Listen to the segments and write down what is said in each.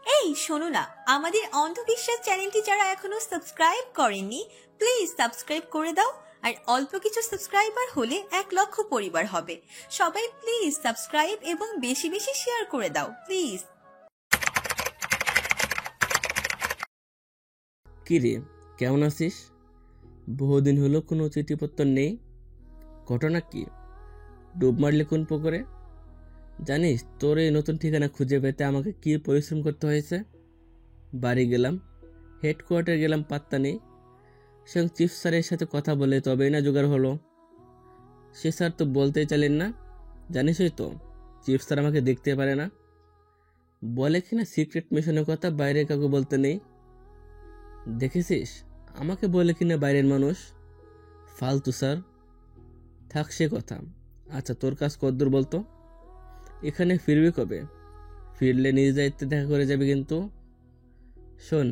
এই শোনো না, আমাদের অন্ধবিশ্বাস চ্যানেলটি যারা এখনো সাবস্ক্রাইব করেননি প্লিজ সাবস্ক্রাইব করে দাও। আর অল্প কিছু সাবস্ক্রাইবার হলে 1,00,000 পরিবার হবে। সবাই প্লিজ সাবস্ক্রাইব এবং বেশি বেশি শেয়ার করে দাও প্লিজ। কি রে, কেমন আছিস? বহুদিন হলো কোনো চিঠিপত্র নেই। ঘটনা কি? ডুব মারলে কোন পুকুরে? জানিস তোর এই নতুন ঠিকানা খুঁজে পেতে আমাকে কি পরিশ্রম করতে হয়েছে। বাড়ি গেলাম, হেডকোয়ার্টার গেলাম, পাত্তা নেই। সে চিফ স্যারের সাথে কথা বলে তবেই না জোগাড় হলো। সে স্যার তো বলতেই চাইলেন না। জানিসই তো চিফ স্যার আমাকে দেখতে পারে না। বলে কিনা সিক্রেট মিশনের কথা বাইরে কাউকে বলতে নেই। দেখেছিস আমাকে বলে কিনা বাইরের মানুষ। ফালতু স্যার। থাক সে কথা। আচ্ছা তোর কাজ কদ্দূর বলতো? এখানে ফিরবি কবে? ফিরলে নিজ দায়িত্বে দেখা করে যাবে কিন্তু। শোন,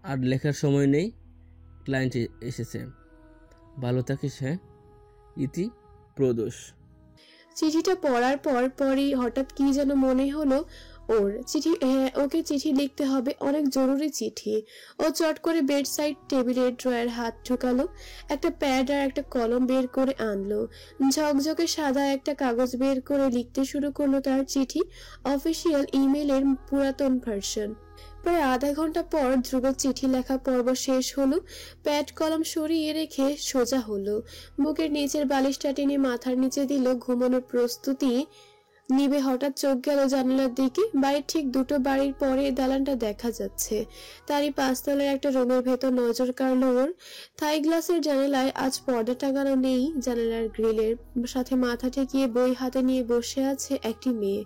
আর লেখার সময় নেই, ক্লায়েন্ট এসেছে। ভালো থাকিস। হ্যাঁ, ইতি প্রদোষ। চিঠিটা পড়ার পরই হঠাৎ কি যেন মনে হলো ওর। ওকে চিঠি লিখতে হবে, অনেক জরুরি চিঠি। ও চট করে বেড সাইড টেবিলের ড্রয়ার হাত ঢুকালো, একটা প্যাড আর একটা কলম বের করে আনলো। ঝকঝকে সাদা একটা কাগজ বের করে লিখতে শুরু করলো তার চিঠি, অফিসিয়াল ইমেলের পুরাতন ভার্সন। প্রায় আধা ঘন্টা পর ধ্রুবের চিঠি লেখা পর্ব শেষ হলো। প্যাড কলম সরিয়ে রেখে সোজা হলো, বুকের নিচের বালিশটা টেনে মাথার নিচে দিল, ঘুমানোর প্রস্তুতি নিবে। হঠাৎ চোখ গেল জানালার দিকে। বাড়ির ঠিক দুটো বাড়ির পরে দালানটা দেখা যাচ্ছে। তারই 5 তলার একটা রুমের ভেতর নজর কাড়ল ওর। থাই গ্লাসের জানালায় আজ পর্দা টাঙানো নেই। জানালার গ্রিলের সাথে মাথা ঠেকিয়ে বই হাতে নিয়ে বসে আছে একটি মেয়ে।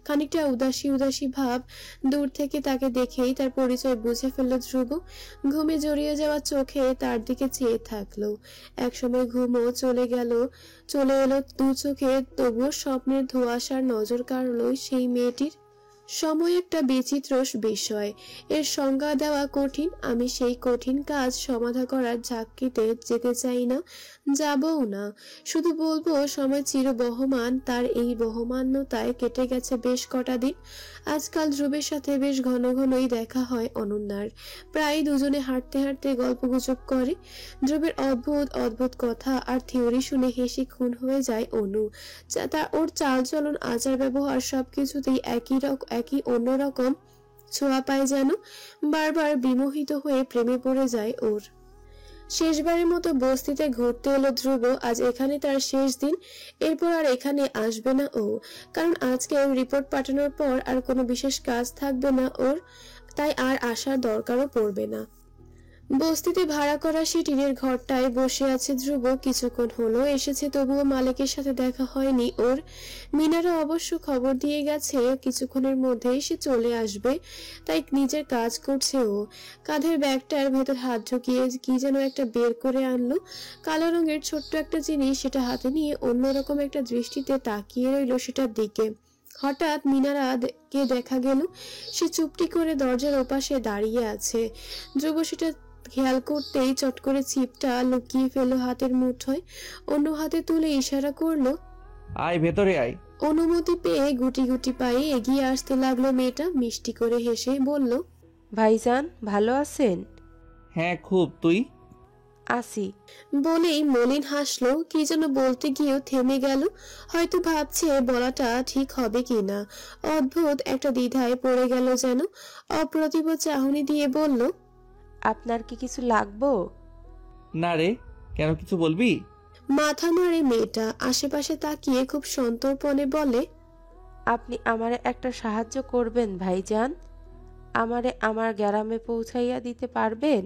খানিকটা উদাসী উদাসী ভাব। দূর থেকে তাকে দেখেই তার পরিচয় বুঝে ফেলল ধ্রুব। ঘুমে জড়িয়ে যাওয়া চোখে তার দিকে চেয়ে থাকলো। একসময় ঘুমও চলে এলো দু চোখে, তবুও স্বপ্নের ধোঁয়াশার নজর কাড়ল সেই মেয়েটির। সময় একটা বিচিত্র বিষয়, এর সংজ্ঞা দেওয়া কঠিন। আমি সেই কঠিন কাজ সমাধা করার ঝাঁকিতে যেতে চাই না, যাবও না। শুধু বলবো সময় চিরবহমান, তার এই বহমান্যতায় কেটে গেছে বেশ কটা দিন। আজকাল ধ্রুবের সাথে বেশ ঘন ঘনই দেখা হয় অনন্যার। প্রায় দুজনে হাঁটতে হাঁটতে গল্পগুজব করে। ধ্রুবের অদ্ভুত অদ্ভুত কথা আর থিওরি শুনে হেসে খুন হয়ে যায় অনু। ওর চালচলন, আচার ব্যবহার সবকিছুতেই একই অন্যরকম ছোঁয়া পায় যেন। বারবার বিমোহিত হয়ে প্রেমে পড়ে যায় ওর। শেষবারের মতো বস্তিতে ঘুরতে এলো ধ্রুব। আজ এখানে তার শেষ দিন, এরপর আর এখানে আসবে না ও। কারণ আজকে রিপোর্ট পাঠানোর পর আর কোনো বিশেষ কাজ থাকবে না ওর, তাই আর আসার দরকারও পড়বে না। বস্তিতে ভাড়া করা সে টিনের ঘরটায় বসে আছে ধ্রুব। কিছুক্ষণ হলো এসেছে, তবুও মালিকের সাথে দেখা হয়নি ওর। মিনারা অবশ্য খবর দিয়ে গেছে কিছুক্ষণের মধ্যেই সে চলে আসবে, তাই নিজের কাজ করছে ও। কাঁধের ব্যাগটার ভেতর হাত ঢুকিয়ে কি যেন একটা বের করে আনলো, কালো রঙের ছোট্ট একটা জিনিস। সেটা হাতে নিয়ে অন্যরকম একটা দৃষ্টিতে তাকিয়ে রইল সেটার দিকে। হঠাৎ মিনারাকে দেখা গেল। সে চুপটি করে দরজার ওপাশে দাঁড়িয়ে আছে। ধ্রুব সেটা খেয়াল করতেই চট করে ছিপটা লুকিয়ে ফেলল হাতের মুঠোয়, অন্য হাতে তুলে ইশারা করলো, আয় ভেতরে আয়। অনুমতি পেয়ে গুটি গুটি পায়ে এগিয়ে আসতে লাগলো মেয়েটা। মিষ্টি করে হেসে বলল, ভাইজান ভালো আছেন? হ্যাঁ খুব, তুই? আসি। বলেই মলিন হাসলো। কি যেন বলতে গিয়েও থেমে গেল, হয়তো ভাবছে বলাটা ঠিক হবে কিনা। অদ্ভুত একটা দ্বিধায় পড়ে গেল যেন। অপ্রতিভ চাহনি দিয়ে বলল, আপনার কি কিছু লাগবো? না রে, কেন, কিছু বলবি? মাথা নাড়ে মেয়েটা। আশেপাশে তাকিয়ে খুব সন্তর্পণে বলে, আপনি আমারে একটা সাহায্য করবেন ভাইজান? আমারে আমার গ্রামে পৌঁছাইয়া দিতে পারবেন?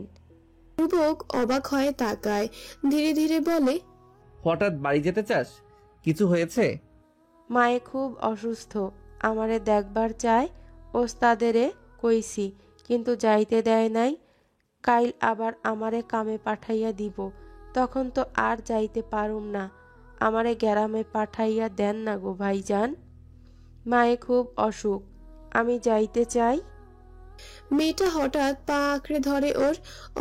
যুবক অবাক হয়ে তাকায়, ধীরে ধীরে বলে, হঠাৎ বাড়ি যেতে চাস? কিছু হয়েছে? মায়ে খুব অসুস্থ, আমারে দেখবার চায়। ওস্তাদেরে কইছি, কিন্তু যাইতে দেয় নাই। কাইল আবার আমারে কামে পাঠাইয়া দিব, তখন তো আর যাইতে পারুম না। আমারে গ্রামে পাঠাইয়া দেন না গো ভাইজান, মায়ে খুব অসুখ, আমি যাইতে চাই। মেয়েটা হঠাৎ পা আঁকড়ে ধরে ওর।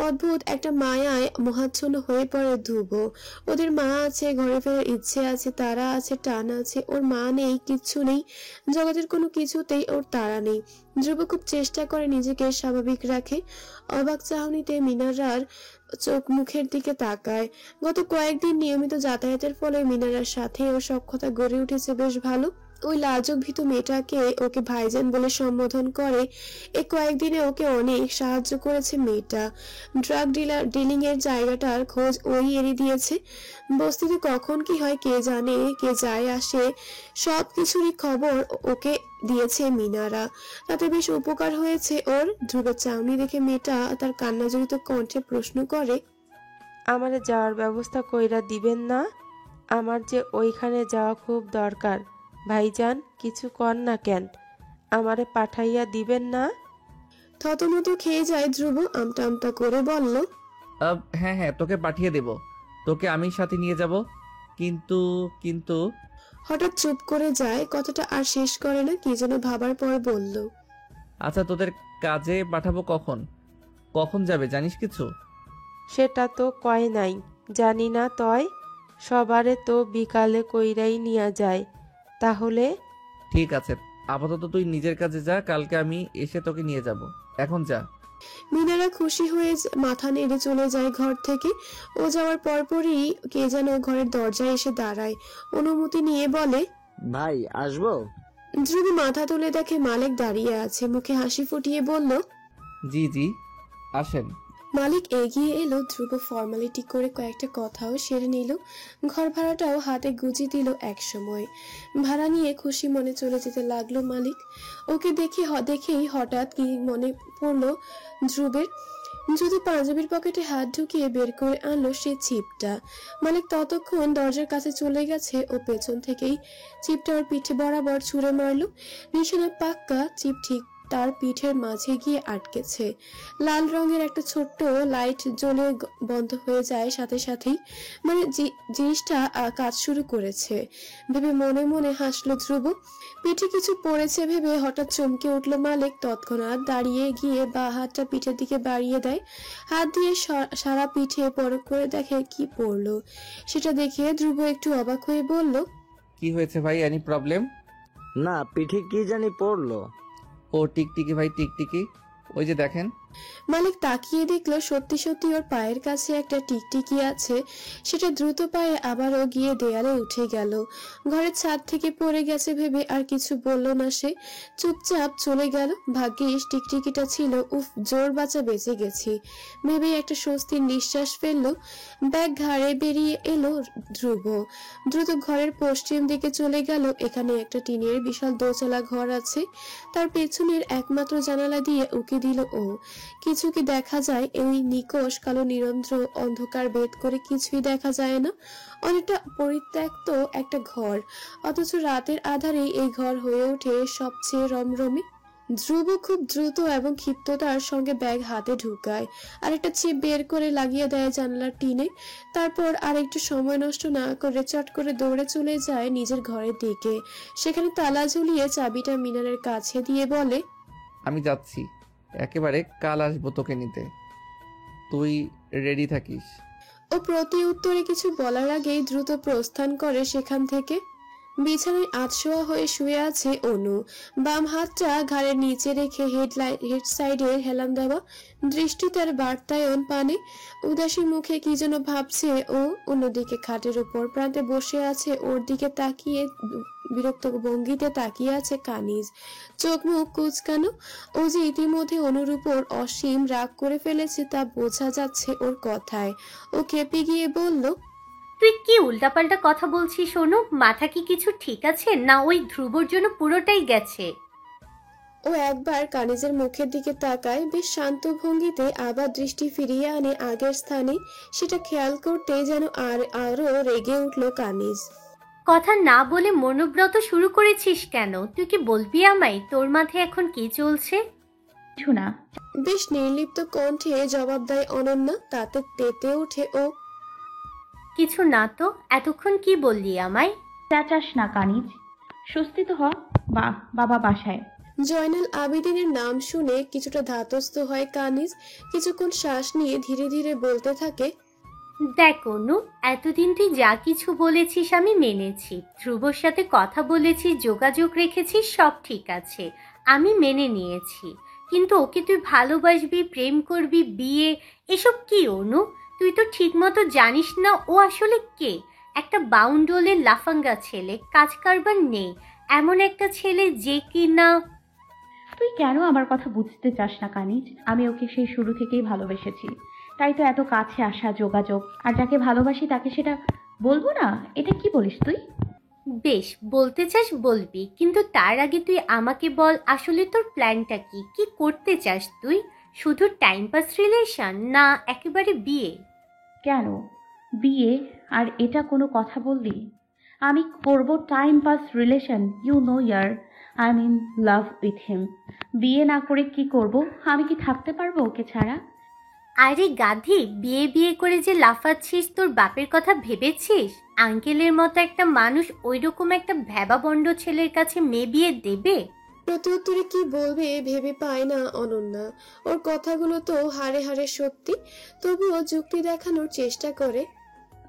অদ্ভুত একটা মায়ায় মোহাচ্ছন্ন হয়ে পড়ে ধ্রুব। ওদের মা আছে, ঘরে ফেরার ইচ্ছে আছে, তারা আছে, টান আছে। ওর মা নেই, কিচ্ছু নেই, জগতের কোনো কিছুতেই ওর তাড়া নেই। ধ্রুব খুব চেষ্টা করে নিজেকে স্বাভাবিক রাখে। অবাক চাহনিতে মিনারার চোখ মুখের দিকে তাকায়। গত কয়েকদিন নিয়মিত যাতায়াতের ফলে মিনারার সাথে ওর সখ্যতা গড়ে উঠেছে বেশ ভালো। ওই লাজুক ভীতু মেয়েটাকে ওকে ভাইজান বলে সম্বোধন করে। এই কয়েকদিনে ওকে অনেক সাহায্য করেছে মেয়েটা। ড্রাগ ডিলিং এর জায়গাটার খোঁজ ওই এনে দিয়েছে। বস্তিতে কখন কি হয় কে জানে, কে যায় আসে, সব কিছুরই খবর ওকে দিয়েছে মিনারা। তাতে বেশ উপকার হয়েছে ওর। ধ্রুবের চাউনি দেখে মেয়েটা তার কান্নাজড়িত কণ্ঠে প্রশ্ন করে, আমারে যাওয়ার ব্যবস্থা কইরা দিবেন না? আমার যে ওইখানে যাওয়া খুব দরকার। ভাইজান কিছু কর না কেন, আমারে পাঠাইয়া দিবেন না? থতমত খেয়ে যায় ধ্রুব। আমতা আমতা করে বলল, হ্যাঁ হ্যাঁ, তোকে পাঠিয়ে দেব, তোকে আমি সাথে নিয়ে যাব। কিন্তু কিন্তু হঠাৎ চুপ করে যায়, কথাটা আর শেষ করে না, কি যেন ভাবার পর বলল, আচ্ছা, তোদের কাজে পাঠাবো কখন? কখন যাবে জানিস কিছু? সেটা তো কয় নাই, জানি না তয়। সবারে তো বিকালে কইরাই নিয়া যায়। তাহলে ঠিক আছে, আপাতত তুই নিজের কাজে যা, কালকে আমি এসে তোকে নিয়ে যাব। এখন যা। মিনারা খুশি হয়ে মাথা নেড়ে চলে যায় ঘর থেকে। ও যাওয়ার পরপরই কে যেন ঘরের দরজায় এসে দাঁড়ায়। অনুমতি নিয়ে বলে, ভাই আসবো? ধ্রুব মাথা তুলে দেখে মালিক দাঁড়িয়ে আছে। মুখে হাসি ফুটিয়ে বলল, জি জি, আসেন। মালিক এগিয়ে এলো। ধ্রুব ফর্মালিটি করে কয়েকটা কথাও সেরে নিল। ঘর ভাড়াটাও হাতে গুজিয়ে দিল এক সময়। ভাড়া নিয়ে খুশি মনে চলে যেতে লাগলো মালিক। ওকে দেখেই হঠাৎ কি মনে পড়লো ধ্রুবের। দ্রুত পাঞ্জাবির পকেটে হাত ঢুকিয়ে বের করে আনলো সে চিপটা। মালিক ততক্ষণ দরজার কাছে চলে গেছে। ও পেছন থেকেই চিপটা ওর পিঠে বরাবর ছুঁড়ে মারলো। নিশানা পাক্কা, চিপ ঠিক তার পিঠের মাঝে গিয়ে আটকেছে। লাল রঙের একটা ছোট্ট লাইট জ্বলে বন্ধ হয়ে যায় সাথে সাথেই। মানে জিনিসটা কাজ শুরু করেছে ভেবে মনে মনে হাসলো ধ্রুব। পিঠে কিছু পড়েছে ভেবে হঠাৎ চমকে উঠলো মালিক। তৎক্ষণাৎ দাঁড়িয়ে গিয়ে বা হাতটা পিঠের দিকে বাড়িয়ে দেয়। হাত দিয়ে সারা পিঠে পরখ করে দেখে কি পড়লো। সেটা দেখে ধ্রুব একটু অবাক হয়ে বলল, কি হয়েছে ভাই, এনি প্রবলেম? না, পিঠে কি জানি পড়লো। ও টিকটিকি ভাই, টিকটিকি, ওই যে দেখেন। মালিক তাকিয়ে দেখলো সত্যি সত্যি ওর পায়ের কাছে একটা টিকটিকি আছে। সেটা দ্রুত পায়ে আবারও গিয়ে দেয়ালে উঠে গেল। ঘরের ছাদ থেকে পড়ে গেছে ভেবে আর কিছু বলল না সে, চুপচাপ চলে গেল। ভাগ্যিস টিকটিকিটা ছিল। উফ, জোর বাঁচা বেঁচে গেছি ভেবে একটা স্বস্তির নিঃশ্বাস ফেললো। ব্যাগ ঘাড়ে বেরিয়ে এলো ধ্রুব। দ্রুত ঘরের পশ্চিম দিকে চলে গেল। এখানে একটা টিনের বিশাল দোতলা ঘর আছে। তার পেছনের একমাত্র জানালা দিয়ে উকি দিল ও। কিছু কি দেখা যায়? এই নিকষ কালো নিরন্ধ্র অন্ধকার ভেদ করে কিছুই দেখা যায় না। অনেকটা পরিত্যক্ত একটা ঘর, অথচ রাতের আধারে এই ঘর হয়ে ওঠে সবচেয়ে রমরমে। ধ্রুব খুব দ্রুত এবং ক্ষিপ্ততার সঙ্গে ব্যাগ হাতে ঢুকায় আর একটা চিপ বের করে লাগিয়ে দেয় জানালার টিনে। তারপর আর একটু সময় নষ্ট না করে চট করে দৌড়ে চলে যায় নিজের ঘরের দিকে। সেখানে তালা ঝুলিয়ে চাবিটা মিনারের কাছে দিয়ে বলে, আমি যাচ্ছি, একেবারে কাল আসবো তোকে নিতে, তুই রেডি থাকিস। ও প্রতি উত্তরে কিছু বলার আগেই দ্রুত প্রস্থান করে সেখান থেকে। বিছানায় আধশোয়া হয়ে শুয়ে আছে অনু। বাম হাতটা ঘাড়ের নিচে রেখে হেড সাইডে হেলান দেওয়া, দৃষ্টি তার বার্তায়ন পানে। উদাসী মুখে কি যেন ভাবছে ও। অন্যদিকে খাটের উপর প্রান্তে বসে আছে, ওর দিকে তাকিয়ে বিরক্ত ভঙ্গিতে তাকিয়ে আছে কানিজ। চোখ মুখ কুচকানো। ও যে ইতিমধ্যে অনুর উপর অসীম রাগ করে ফেলেছে তা বোঝা যাচ্ছে ওর কথায়। ও খেপে গিয়ে বলল, তুই কি উল্টাপাল্টা কথা বলছিস সোনু? মাথা কি কিছু ঠিক আছে না? ওই ধ্রুবর জন্য পুরোটাই গেছে। ও একবার কানিজের মুখের দিকে তাকায় বেশ শান্ত ভঙ্গিতে, আবার দৃষ্টি ফিরিয়ে আনে আগের স্থানে। সেটা খেয়াল করতে যেন আরো রেগে উঠল কানিজ। কথা না বলে মনোব্রত শুরু করেছিস কেন? তুই কি বলবি আমায় তোর মাথায় এখন কি চলছে? কিছু না। বেশ নির্লিপ্ত কণ্ঠে জবাব দেয় অনন্যা। তাতে তেতে ওঠে ও। কিছু না তো? এতক্ষণ কি বললি আমায়? চেঁচাস না কানিজ, স্বস্তি তো হ। বাবা বাসায়। জয়নাল আবেদিনের নাম শুনে কিছুটা ধাতস্থ হয় কানিজ। কিছুক্ষণ শ্বাস নিয়ে ধীরে ধীরে বলতে থাকে, দেখ অনু, এতদিন তুই যা কিছু বলেছিস আমি মেনেছি। ধ্রুবর সাথে কথা বলেছিস, যোগাযোগ রেখেছিস, সব ঠিক আছে, আমি মেনে নিয়েছি। কিন্তু ওকে তুই ভালোবাসবি, প্রেম করবি, বিয়ে, এসব কি অনু? তুই তো ঠিক মতো জানিস না ও আসলে কে। একটা বাউন্ডুলের লাফাঙ্গা ছেলে, কাজ কারবার নেই, এমন একটা ছেলে যে কি না। তুই কেন আমার কথা বুঝতে চাস না কানিজ? আমি ওকে সেই শুরু থেকেই ভালোবেসেছি, তাই তো এত কাছে আসা, যোগাযোগ। আর যাকে ভালোবাসি তাকে সেটা বলবো না? এটা কি বলিস তুই? বেশ, বলতে চাস বলবি, কিন্তু তার আগে তুই আমাকে বল আসলে তোর প্ল্যানটা কি? কি করতে চাস তুই? শুধু টাইম পাস রিলেশন, না একেবারে বিয়ে? কেন বিয়ে? আর এটা কোনো কথা বললি? আমি করব time pass relation? You know ইয়ার I am in love with him. বিয়ে না করে কি করব? আমি কি থাকতে পারবো ওকে ছাড়া? আরে গাধি, বিয়ে বিয়ে করে যে লাফাচ্ছিস, তোর বাপের কথা ভেবেছিস? আঙ্কেলের মতো একটা মানুষ ওইরকম একটা ভ্যাবাবন্ড ছেলের কাছে মেয়ে বিয়ে দেবে? প্রত্যুত্তরে কি বলবে ভেবে পায় না অনন্যা। ওর কথাগুলো তো হাড়ে হাড়ে সত্যি, তবুও যুক্তি দেখানোর চেষ্টা করে।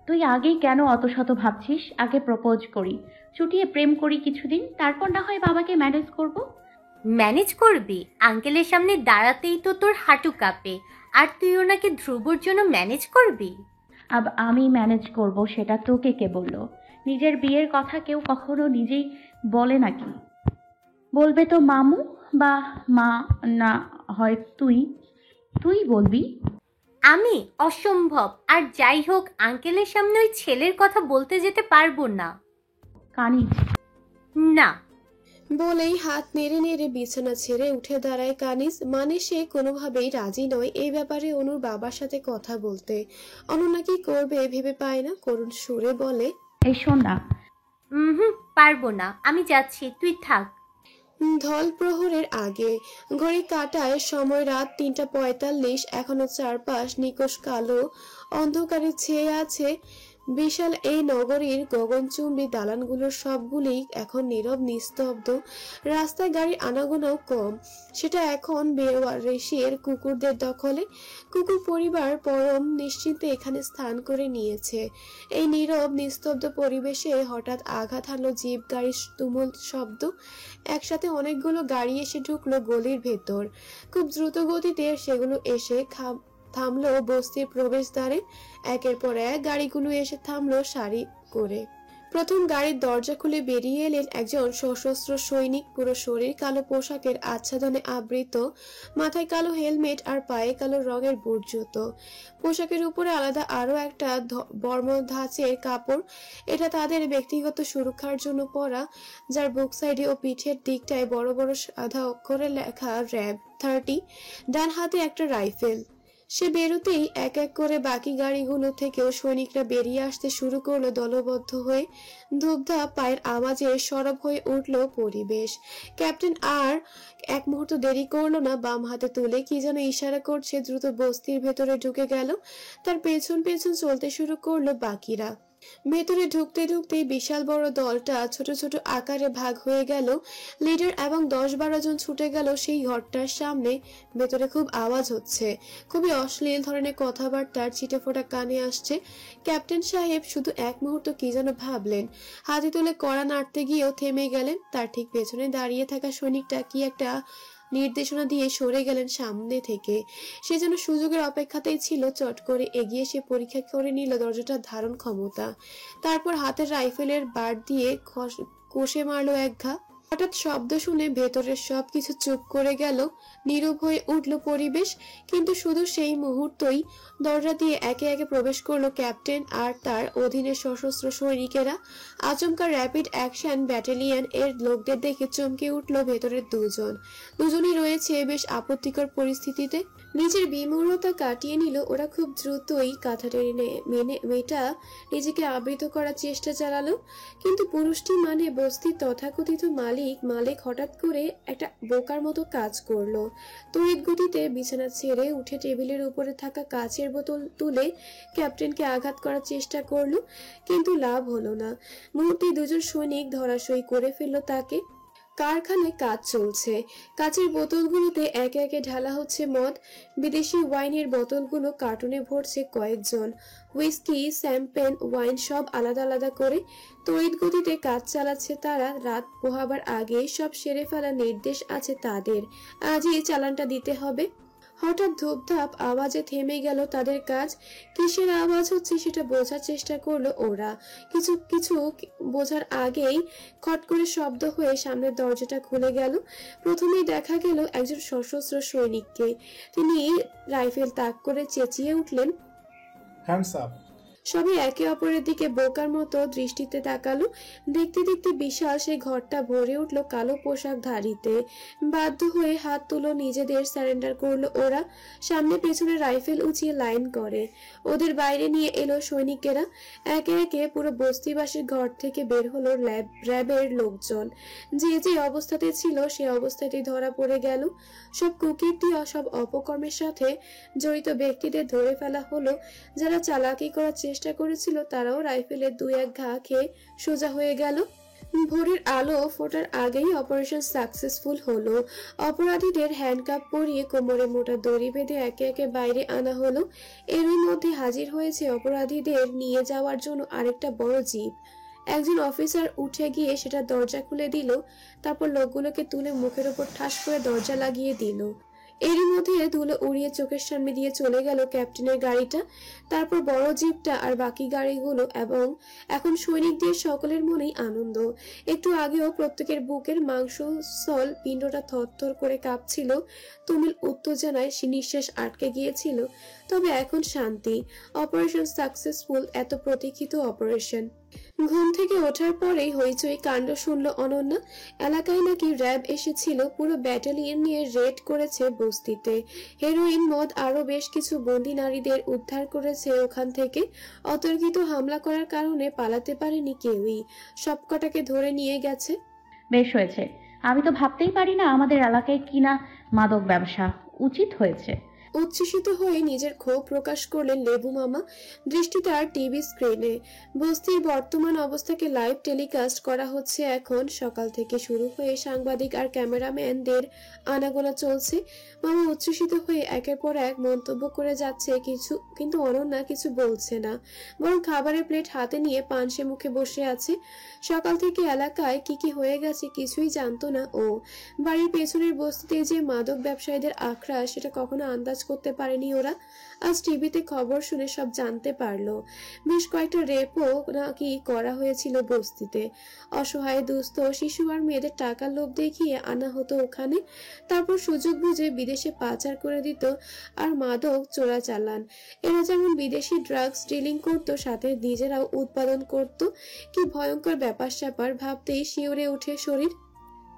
তুই আগেই কেন অত শত ভাবছিস? আগে প্রপোজ করি, চুটিয়ে প্রেম করি কিছুদিন, তারপর না হয় বাবাকে ম্যানেজ করব। ম্যানেজ করবি? আঙ্কেলের সামনে দাঁড়াতেই তো তোর হাঁটু কাঁপে, আর তুই ওনাকে ধ্রুবর জন্য ম্যানেজ করবি? আমি ম্যানেজ করব সেটা তোকে কে বললো? নিজের বিয়ের কথা কেউ কখনো নিজেই বলে নাকি? বলবে তো মামু বা মা, না হয় তুই তুই বলবি। আমি? অসম্ভব। আর যাই হোক, আঙ্কেলের সামনে ওই ছেলের কথা বলতে যেতে পারবো না। কানিজ, না। বলেই হাত নেড়ে নেড়ে বিছানা ছেড়ে উঠে দাঁড়ায় কানিজ। মানে সে কোনোভাবেই রাজি নয় এই ব্যাপারে অনুর বাবার সাথে কথা বলতে। অনন্যা কি করবে ভেবে পায় না, করুণ সুরে বলে, এই শোন না। হুম, পারবো না, আমি যাচ্ছি, তুই থাক। ধল প্রহরের আগে ঘড়ি কাটায় সময় রাত ৩:৪৫। এখনো চারপাশ নিকষ কালো অন্ধকারে ছেয়ে আছে। বিশাল এই নগরীর গগনচুম্বী দালানগুলোর সবগুলি এখন নীরব নিস্তব্ধ। রাস্তায় গাড়ির আনাগোনাও কম, সেটা এখন বেওয়ারিশের কুকুরদের দখলে। কুকুর পরিবার পরম নিশ্চিন্তে এখানে স্থান করে নিয়েছে। এই নীরব নিস্তব্ধ পরিবেশে হঠাৎ আঘাত হানলো জিপ গাড়ির তুমুল শব্দ। একসাথে অনেকগুলো গাড়ি এসে ঢুকলো গলির ভেতর। খুব দ্রুত গতিতে সেগুলো এসে থামলো বস্তির প্রবেশদ্বারে। একের পর এক গাড়িগুলো এসে থামলো সারি করে। প্রথম গাড়ির দরজা খুলে বেরিয়ে এলেন একজন সশস্ত্র সৈনিক। পুরো শরীর কালো পোশাকের আচ্ছাদনে আবৃত, মাথায় কালো হেলমেট আর পায়ে কালো রঙের বুট জুতো। পোশাকের উপরে আলাদা আরো একটা বর্ম ধাঁচের কাপড়। এটা তাদের ব্যক্তিগত সুরক্ষার জন্য পরা, যার বুক সাইডে ও পিঠের দিকটায় বড় বড় সাদা অক্ষরে লেখা র্যাব 30। ডান হাতে একটা রাইফেল। সে বেরোতেই এক এক করে বাকি গাড়িগুলো থেকেও সৈনিকরা বেরিয়ে আসতে শুরু করলো দলবদ্ধ হয়ে। ধূপধাপ পায়ের আওয়াজে সরব হয়ে উঠল পরিবেশ। ক্যাপ্টেন আর এক মুহূর্ত দেরি করলো না, বাম হাতে তুলে কি যেন ইশারা করছে, দ্রুত বস্তির ভেতরে ঢুকে গেল। তার পেছন পেছন চলতে শুরু করলো বাকিরা। ভেতরে ঢুকতে ঢুকতেই বিশাল বড় দলটা ছোট ছোট আকারে ভাগ হয়ে গেল। লিডার এবং ১০-১২ জন ছুটে গেল সেই ঘরটার সামনে। ভেতরে খুব আওয়াজ হচ্ছে, খুবই অশ্লীল ধরনের কথাবার্তার ছিটেফোঁটা কানে আসছে। ক্যাপ্টেন সাহেব শুধু এক মুহূর্ত কি যেন ভাবলেন, হাতে তুলে কড়া নাড়তে গিয়েও থেমে গেলেন। তার ঠিক পেছনে দাঁড়িয়ে থাকা সৈনিকটা কি একটা নির্দেশনা দিয়ে সরে গেলেন সামনে থেকে। সে যেন সুযোগের অপেক্ষাতেই ছিল। চট করে এগিয়ে সে পরীক্ষা করে নিল দরজাটার ধারণ ক্ষমতা। তারপর হাতের রাইফেলের বার দিয়ে কষে মারলো এক ঘা। হঠাৎ শব্দ শুনে ভেতরের সবকিছু চুপ করে গেল, নীরব হয়ে উঠল পরিবেশ। কিন্তু শুধু সেই মুহূর্তই দরজা দিয়ে একে একে প্রবেশ করলো ক্যাপ্টেন আর তার অধীনে সশস্ত্র সৈনিকেরা। আচমকা র্যাপিড অ্যাকশন ব্যাটালিয়ন এর লোকদের দেখে চমকে উঠল ভেতরের দুজনই রয়েছে বেশ আপত্তিকর পরিস্থিতিতে। নিজের বিমূঢ়তা কাটিয়ে নিল ওরা। খুব দ্রুতই কাঁথা টেনে মেয়েটা নিজেকে আবৃত করার চেষ্টা চালালো। কিন্তু পুরুষটি মানে বস্তির তথাকথিত মালিক হঠাৎ করে একটা বোকার মতো কাজ করলো। তড়িৎ গতিতে বিছানা ছেড়ে উঠে টেবিলের উপরে থাকা কাচের বোতল তুলে ক্যাপ্টেনকে আঘাত করার চেষ্টা করলো, কিন্তু লাভ হলো না। মুহূর্তে দুজন সৈনিক ধরাশয়ী করে ফেললো তাকে। কারখানায় কাজ চলছে। কাচের বোতলগুলোতে একে একে ঢালা হচ্ছে মদ। বিদেশি ওয়াইনের বোতলগুলো কার্টুনে ভরছে কয়েকজন। হুইস্কি, শ্যাম্পেন, ওয়াইন সব আলাদা আলাদা করে তড়িৎ গতিতে কাজ চালাচ্ছে তারা। রাত পোহাবার আগে সব সেরে ফেলার নির্দেশ আছে তাদের। আজই চালানটা দিতে হবে। হঠাৎ ধূপধাপ আওয়াজে থেমে গেল তাদের কাজ। কিসের আওয়াজ হচ্ছে সেটা বোঝার চেষ্টা করলো ওরা। কিছু কিছু বোঝার আগেই খট করে শব্দ হয়ে সামনের দরজাটা খুলে গেল। প্রথমেই দেখা গেল একজন সশস্ত্র সৈনিককে। তিনি রাইফেল তাক করে চেঁচিয়ে উঠলেন, হ্যান্ডস আপ। সবাই একে অপরের দিকে বোকার মতো দৃষ্টিতে তাকালো। দেখতে দেখতে বিশাল সেই ঘরটা ভরে উঠল কালো পোশাকধারীতে। বাধ্য হয়ে হাত তুলো, নিজেদের সারেন্ডার করলো ওরা। সামনে পেছনে রাইফেল উঁচিয়ে লাইন করে ওদের বাইরে নিয়ে এলো সৈনিকেরা। একে একে পুরো বস্তিবাসীর ঘর থেকে বের হলো র্যাবের লোকজন। যে যে অবস্থাতে ছিল সে অবস্থাতেই ধরা পড়ে গেল। সব কুকীর্তি ও সব অপকর্মের সাথে জড়িত ব্যক্তিদের ধরে ফেলা হলো। যারা চালাকি করার চেষ্টা করেছিল তারাও রাইফেলের 2-1 ঘা খেয়ে সোজা হয়ে গেল। ভোরের আলো ফোটার আগেই অপারেশন সাকসেসফুল হলো। অপরাধীদের হ্যান্ডকাপ পরিয়ে কোমরে মোটা দড়ি বেঁধে একে একে বাইরে আনা হলো। এরই মধ্যে হাজির হয়েছে অপরাধীদের নিয়ে যাওয়ার জন্য আরেকটা বড় জিপ। একজন অফিসার উঠে গিয়ে সেটা দরজা খুলে দিল। তারপর লোকগুলোকে তুলে মুখের উপর ঠাস করে দরজা লাগিয়ে দিল। এরই মধ্যে ধুলো উড়িয়ে চোখের সামনে দিয়ে চলে গেল ক্যাপ্টেনের গাড়িটা, তারপর বড় জিপটা আর বাকি গাড়িগুলো। এবং এখন সৈনিকদের সকলের মনেই আনন্দ। একটু আগেও প্রত্যেকের বুকের মাংসল পিণ্ডটা থরথর করে কাঁপছিল। তুমুল উত্তেজনায় নিঃশ্বাস আটকে গিয়েছিল। তবে এখন শান্তি। অপারেশন সাকসেসফুল, এত প্রতীক্ষিত অপারেশন। ঘুম থেকে ওঠার পরেই হইচই কাণ্ড শুনল অনন্যা। এলাকায় নাকি র্যাব এসেছিল, পুরো ব্যাটালিয়ন নিয়ে রেড করেছে বস্তিতে। হেরোইন, মদ আরো বেশ কিছু বন্দী নারীদের উদ্ধার করেছে ওখান থেকে। অতর্কিত হামলা করার কারণে পালাতে পারেনি কেউই, সবকটাকে ধরে নিয়ে গেছে। বেশ হয়েছে। আমি তো ভাবতেই পারি না আমাদের এলাকায় কিনা মাদক ব্যবসা। উচিত হয়েছে। উচ্ছ্বসিত হয়ে নিজের ক্ষোভ প্রকাশ করলেন লেবু মামা। দৃষ্টি তার টিভি স্ক্রিনে। বস্তির বর্তমান অবস্থাকে লাইভ টেলিকাস্ট করা হচ্ছে এখন। সকাল থেকে শুরু হয়ে সাংবাদিক আর ক্যামেরাম্যানদের আনাগোনা চলছে। মামা উচ্ছ্বসিত হয়ে একের পর এক মন্তব্য করে যাচ্ছে, কিন্তু অনন্যা কিছু বলছে না, বরং খাবারের প্লেট হাতে নিয়ে পানসে মুখে বসে আছে। সকাল থেকে এলাকায় কি কি হয়ে গেছে কিছুই জানতো না ও। বাড়ির পেছনের বস্তিতে যে মাদক ব্যবসায়ীদের আখড়া, সেটা কখনো আন্দাজ করতে পারেনি ওরা। আজ টিভিতে খবর শুনে সব জানতে পারলো। বেশ কয়েকটা রেপও নাকি করা হয়েছিল বস্তিতে। অসহায় দুস্থ শিশু আর মেয়েদের টাকার লোভ দেখিয়ে আনা হতো ওখানে। তারপর সুযোগ বুঝে বিদেশে পাচার করে দিত আর মাদক চোরাচালান। এরা যেমন বিদেশি ড্রাগস ডিলিং করতো, সাথে নিজেরাও উৎপাদন করত। কি ভয়ঙ্কর ব্যাপার স্যাপার, ভাবতেই শিউরে ওঠে শরীর।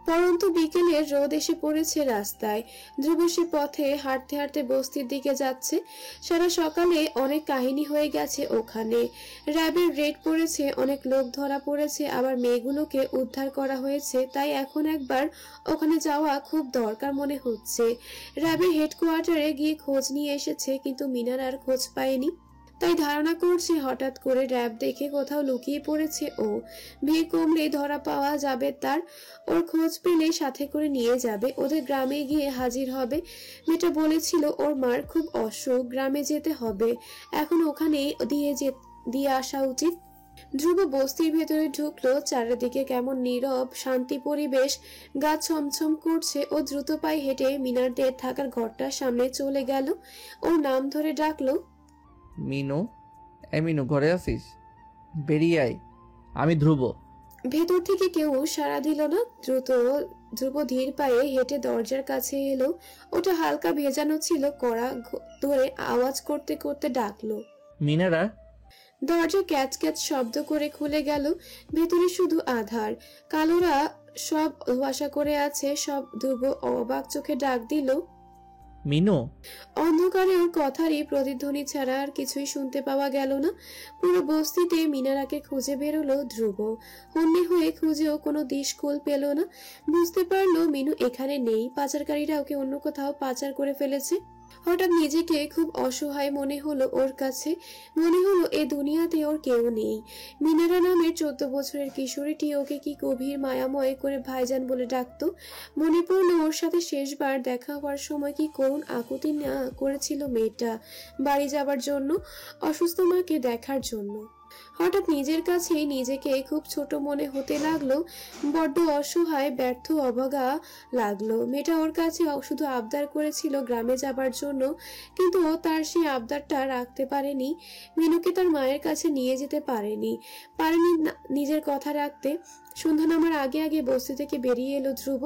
পরন্তু বিকেলের রোদ এসে পড়েছে রাস্তায়। ধ্রুব সে পথে হাঁটতে হাঁটতে বস্তির দিকে যাচ্ছে। সারা সকালে অনেক কাহিনী হয়ে গেছে ওখানে। র্যাবের রেড পড়েছে, অনেক লোক ধরা পড়েছে, আবার মেয়েগুলোকে উদ্ধার করা হয়েছে। তাই এখন একবার ওখানে যাওয়া খুব দরকার মনে হচ্ছে। র্যাবের হেডকোয়ার্টারে গিয়ে খোঁজ নিয়ে এসেছে, কিন্তু মিনার আর খোঁজ পায়নি। তাই ধারণা করছে হঠাৎ করে র্যাব দেখে কোথাও লুকিয়ে পড়েছে ও। ভিড় কমলেই ধরা পাওয়া যাবে তার। ওর খোঁজ পেলে সাথে করে নিয়ে যাবে, ওদের গ্রামে গিয়ে হাজির হবে। মেয়েটা বলেছিল ওর মার খুব অসুখ, গ্রামে যেতে হবে। এখন ওখানে দিয়ে আসা উচিত। ধ্রুব বস্তির ভেতরে ঢুকলো। চারিদিকে কেমন নীরব শান্তি পরিবেশ। গা ছমছম করছে। ও দ্রুত পায়ে হেঁটে মিনারদের থাকার ঘরটার সামনে চলে গেল। ওর নাম ধরে ডাকলো, মিনু। মিনু, ঘরে আছিস? বেরিয়ে আয়, আমি ধ্রুব। ভেতর থেকে কেউ সাড়া দিল না। ধ্রুব ধীর পায়ে হেঁটে দরজার কাছে এলো। ওটা হালকা ভেজানো ছিল, কড়া ধরে আওয়াজ করতে করতে ডাকলো, মিনারা। দরজা ক্যাচ ক্যাচ শব্দ করে খুলে গেল। ভেতরে শুধু আধার, কালোরা সব ধোঁয়াশা করে আছে। সব ধ্রুব অবাক চোখে ডাক দিল, মিনু। অন্ধকারে ওর কথারই প্রতিধ্বনি ছাড়া আর কিছুই শুনতে পাওয়া গেল না। পুরো বস্তিতে মিনারাকে খুঁজে বেরোলো ধ্রুব। হন্যে হয়ে খুঁজেও কোনো দিশকুল পেল না। বুঝতে পারলো মিনু এখানে নেই, পাচারকারীরা ওকে অন্য কোথাও পাচার করে ফেলেছে। হঠাৎ নিজেকে খুব অসহায় মনে হলো ওর কাছে। মনে হলো এ দুনিয়াতে ওর কেউ নেই। মিনারা নামের 14 বছরের কিশোরীটি ওকে কি গভীর মায়াময় করে ভাইজান বলে ডাকতো। মনে পড়লো ওর সাথে শেষবার দেখা হওয়ার সময় কি করুণ আকুতি না করেছিল মেয়েটা বাড়ি যাবার জন্য, অসুস্থ মাকে দেখার জন্য। হঠাৎ নিজের কাছেই নিজেকে খুব ছোট মনে হতে লাগলো, বড্ড অসহায়, ব্যর্থ, অভাগা লাগলো। মেয়েটা ওর কাছে শুধু আবদার করেছিল গ্রামে যাবার জন্য, কিন্তু ও তার সেই আবদারটা রাখতে পারেনি। মিনুকে তার মায়ের কাছে নিয়ে যেতে পারেনি নিজের কথা রাখতে। সন্ধ্যা নামার আগে আগে বস্তি থেকে বেরিয়ে এলো ধ্রুব।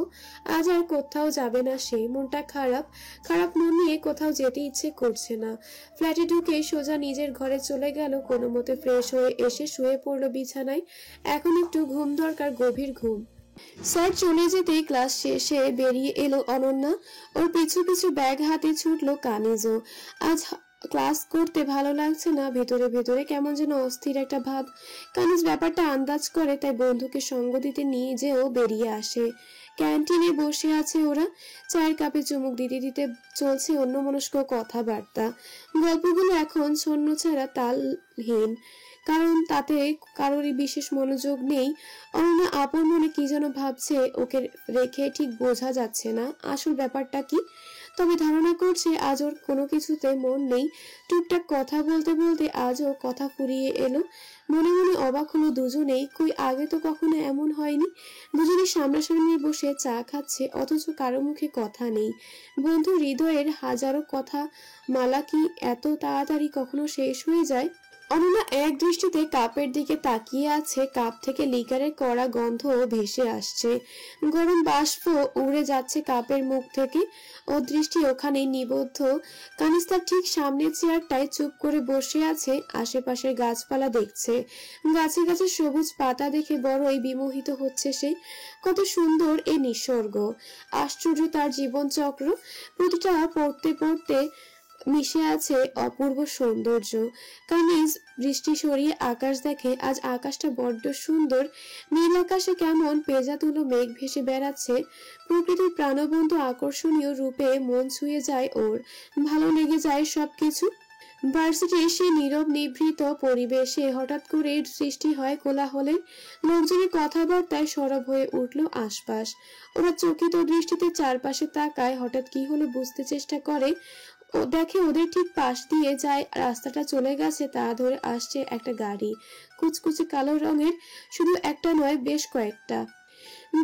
আজ আর কোথাও যাবে না সে। মনটা খারাপ মন নিয়ে কোথাও যেতে ইচ্ছে করছে না। ফ্ল্যাটে ঢুকে সোজা নিজের ঘরে চলে গেল। কোনো মতে ফ্রেশ হয়ে এসে শুয়ে পড়লো বিছানায়। এখন একটু ঘুম দরকার, গভীর ঘুম। স্যার চলে যেতেই ক্লাস শেষে বেরিয়ে এলো অনন্যা। ওর পিছু পিছু ব্যাগ হাতে ছুটলো কানিজও। আজ ক্লাস করতে ভালো লাগছে না, ভেতরে ভেতরে কেমন যেন অস্থির একটা ভাব। কানিজ ব্যাপারটা আন্দাজ করে, তাই বন্ধুকে সঙ্গ দিতে নিয়ে যেও বেরিয়ে আসে। ক্যান্টিনে বসে আছে ওরা। চায়ের কাপে চুমুক দিতে দিতে চলছে অন্যমনস্ক কথাবার্তা। গল্পগুলো এখন ছন্ন ছাড়া তালহীন, কারণ তাতে কারোরই বিশেষ মনোযোগ নেই। অনন্যা আপন মনে কি যেন ভাবছে, ওকে রেখে ঠিক বোঝা যাচ্ছে না আসল ব্যাপারটা কি। তবে ধারণা করছে আজ ওর কোনো কিছুতে মন নেই। টুকটাক কথা বলতে বলতে আজও কথা ফুরিয়ে এলো। মনে মনে অবাক হলো দুজনেই, কই আগে তো কখনো এমন হয়নি। দুজনে সামনাসামনি বসে চা খাচ্ছে, অথচ কারো মুখে কথা নেই। বন্ধু হৃদয়ের হাজারো কথা মালা কি এত তাড়াতাড়ি কখনো শেষ হয়ে যায়? অনন্যা এক দৃষ্টিতে কাপের দিকে তাকিয়ে আছে। কাপ থেকে লিকারের কড়া গন্ধ ভেসে আসছে, গরম বাষ্প উড়ে যাচ্ছে কাপের মুখ থেকে। ওর দৃষ্টি ওখানে নিবদ্ধ। কানিজ তার ঠিক সামনের চেয়ারটায় চুপ করে বসে আছে, আশেপাশের গাছপালা দেখছে। গাছে গাছে সবুজ পাতা দেখে বড়ই বিমোহিত হচ্ছে সে। কত সুন্দর এই নিসর্গ, আশ্চর্য তার জীবনচক্র। প্রতিটা পড়তে পড়তে মিশে আছে অপূর্ব সৌন্দর্য। কানিজ দৃষ্টি সরিয়ে আকাশ দেখে। আজ আকাশটা বড্ড সুন্দর। নীল আকাশে কেমন পেঁজা তুলো মেঘ ভেসে বেড়াচ্ছে। প্রকৃতির প্রাণবন্ত আকর্ষণীয় রূপে মন ছুঁয়ে যায় ওর, ভালো লেগে যায় সবকিছু। ভার্সিটির সেই নীরব নিভৃত পরিবেশে হঠাৎ করে সৃষ্টি হয় কোলাহলের। লোকজনের কথাবার্তায় সরব হয়ে উঠল আশপাশ। ওরা চকিত দৃষ্টিতে চারপাশে তাকায়। হঠাৎ কি হলো বুঝতে চেষ্টা করে। ও দেখে ওদের ঠিক পাশ দিয়ে যায় রাস্তাটা চলে গেছে, তা ধরে আসছে একটা গাড়ি, কুচকুচে কালো রঙের। শুধু একটা নয়, বেশ কয়েকটা।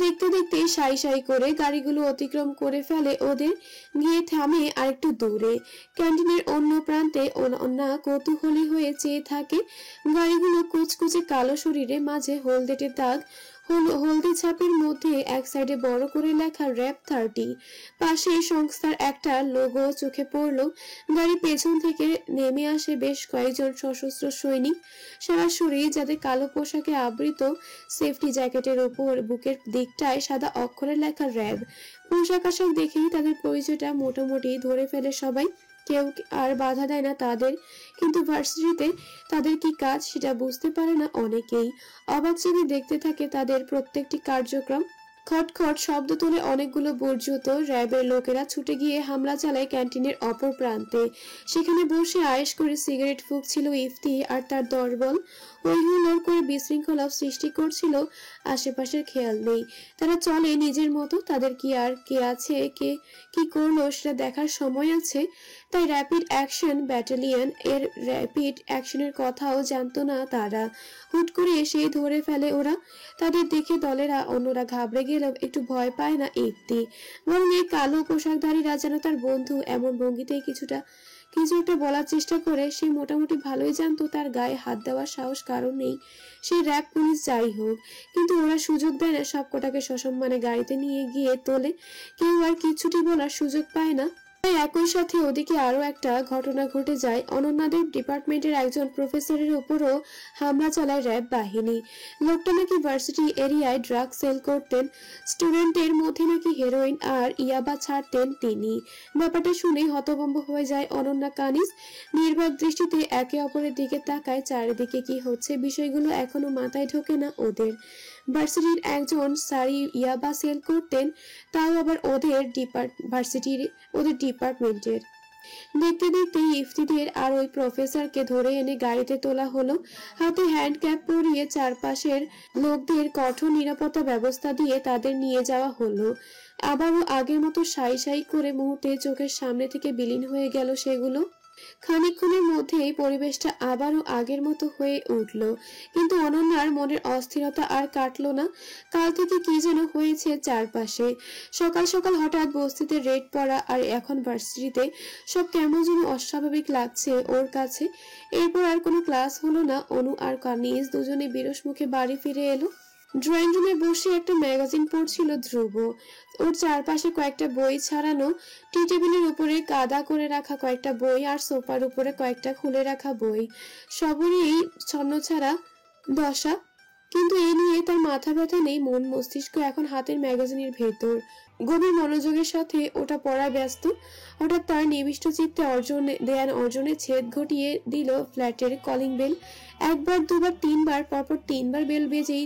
দেখতে দেখতে সাই সাই করে গাড়িগুলো অতিক্রম করে ফেলে ওদের, গিয়ে থামে আরেকটু দূরে। ক্যান্টিনের অন্য প্রান্তে অন্যা কৌতূহলী হয়ে চেয়ে থাকে। গাড়িগুলো কুচকুচে কালো শরীরে, মাঝে হলদেটে দাগ, হলদে ছাপের মধ্যে এক সাইডে বড় করে লেখা র‍্যাব 30। পাশে সংস্থার একটা লোগো চোখে পড়ল। গাড়ি পেছন থেকে নেমে আসে বেশ কয়েকজন সশস্ত্র সৈনিক, সারা শরীর যাদের কালো পোশাকে আবৃত। সেফটি জ্যাকেটের ওপর বুকের দিকটায় সাদা অক্ষরে লেখা র‍্যাব। পোশাক আশাক দেখেই তাদের পরিচয়টা মোটামুটি ধরে ফেলে সবাই। কেউ আর বাধা দেয় না তাদের, কিন্তু ভার্সিটিতে তাদের কি কাজ সেটা বুঝতে পারে না অনেকেই। অবাক চোখে দেখতে থাকে তাদের প্রত্যেকটি কার্যক্রম। খটখট শব্দ তুলে অনেকগুলো বর্জ্যত র্যাবের লোকেরা ছুটে গিয়ে হামলা চালায় ক্যান্টিনের অপর প্রান্তে। সেখানে বসে আয়েশ করে সিগারেট ফুঁকছিল ইফতি আর তার দলবল। ওই হুল্লোড় করে বিশৃঙ্খলা সৃষ্টি করছিল, আশেপাশের খেয়াল নেই। তারা চলে নিজের মতো, তাদের কি আর কে আছে, কে কি করলো সেটা দেখার সময় আছে? তাই র্যাপিড অ্যাকশন ব্যাটালিয়ন এর র্যাপিড অ্যাকশনের কথাও জানতো না তারা। হুট করে এসে ধরে ফেলে ওরা। তাদের দেখে দলেরা অন্যরা ঘাবড়ে গেলেও একটু ভয় পায় না ইফতি, বরং এই কালো পোশাকধারীরা যেন তার বন্ধু, এমন ভঙ্গিতেই কিছু একটা বলার চেষ্টা করে। সে মোটামুটি ভালোই জানতো তার গায়ে হাত দেওয়ার সাহস কারণ নেই, সে র্যাব পুলিশ যাই হোক। কিন্তু ওরা সুযোগ দেয় না, সবকটাকে সসম্মানে গাড়িতে নিয়ে গিয়ে তোলে। কেউ আর কিছুটি বলার সুযোগ পায় না। তাই একই সাথে ওদিকে আরো একটা ঘটনা ঘটে যায়। অনন্যাদের ডিপার্টমেন্টের একজন প্রফেসরের উপরও হামলা চালায় র্যাব বাহিনী। লোকটা নাকি ভার্সিটি এরিয়ায় ড্রাগ সেল করতেন। স্টুডেন্টের মধ্যে নাকি হেরোইন আর ইয়াবা ছাড়তেন তিনি। ব্যাপারটা শুনেই হতভম্ব হয়ে যায় অনন্যা কানিজ। নির্বাক দৃষ্টিতে একে অপরের দিকে তাকায়, চারিদিকে কি হচ্ছে বিষয়গুলো এখনো মাথায় ঢোকে না ওদের। ভার্সিটির একজন সারি ইয়াবা সেল করতেন, তাও আবার ওদের ডিপার্টমেন্টের। দেখতে দেখতে ইফতিদের আর ওই প্রফেসরকে ধরে এনে গাড়িতে তোলা হলো। হাতে হ্যান্ড ক্যাপ পরিয়ে চারপাশের লোকদের কঠোর নিরাপত্তা ব্যবস্থা দিয়ে তাদের নিয়ে যাওয়া হলো। আবারও আগের মতো সাই সাই করে মুহূর্তে চোখের সামনে থেকে বিলীন হয়ে গেল সেগুলো। খানিকক্ষণের মধ্যেই পরিবেশটা আবারও আগের মতো হয়ে উঠল, কিন্তু অনন্যার মনের অস্থিরতা আর কাটলো না। কাল থেকে কি যেন হয়েছে চারপাশে। সকাল সকাল হঠাৎ বস্তিতে রেড পড়া, আর এখন ভার্সিটিতে সব কেমন যেন অস্বাভাবিক লাগছে ওর কাছে। এরপর আর কোনো ক্লাস হলো না। অনু আর কানিজ দুজনে বিরস মুখে বাড়ি ফিরে এলো। ড্রয়িং রুমে বসে একটা ম্যাগাজিন পড়ছিল ধ্রুব। ওর চারপাশে কয়েকটা বই ছাড়ানো, টি টেবিলের উপরে কাদা করে রাখা কয়েকটা বই, আর সোফার উপরে কয়েকটা খুলে রাখা বই। সবরই ছন্নছাড়া দশা, কিন্তু এ নিয়ে তার মাথা ব্যথা নেই। মন মস্তিষ্ক এখন হাতের ম্যাগাজিনের ভেতর, গভীর মনোযোগের সাথে ওটা পড়া ব্যস্ত। হঠাৎ তার নিবিষ্ট চিত্তে ধ্যান অর্জনে ছেদ ঘটিয়ে দিল ফ্ল্যাটের কলিং বেল। একবার, দুবার, তিনবার, পরপর তিনবার বেল বেজেই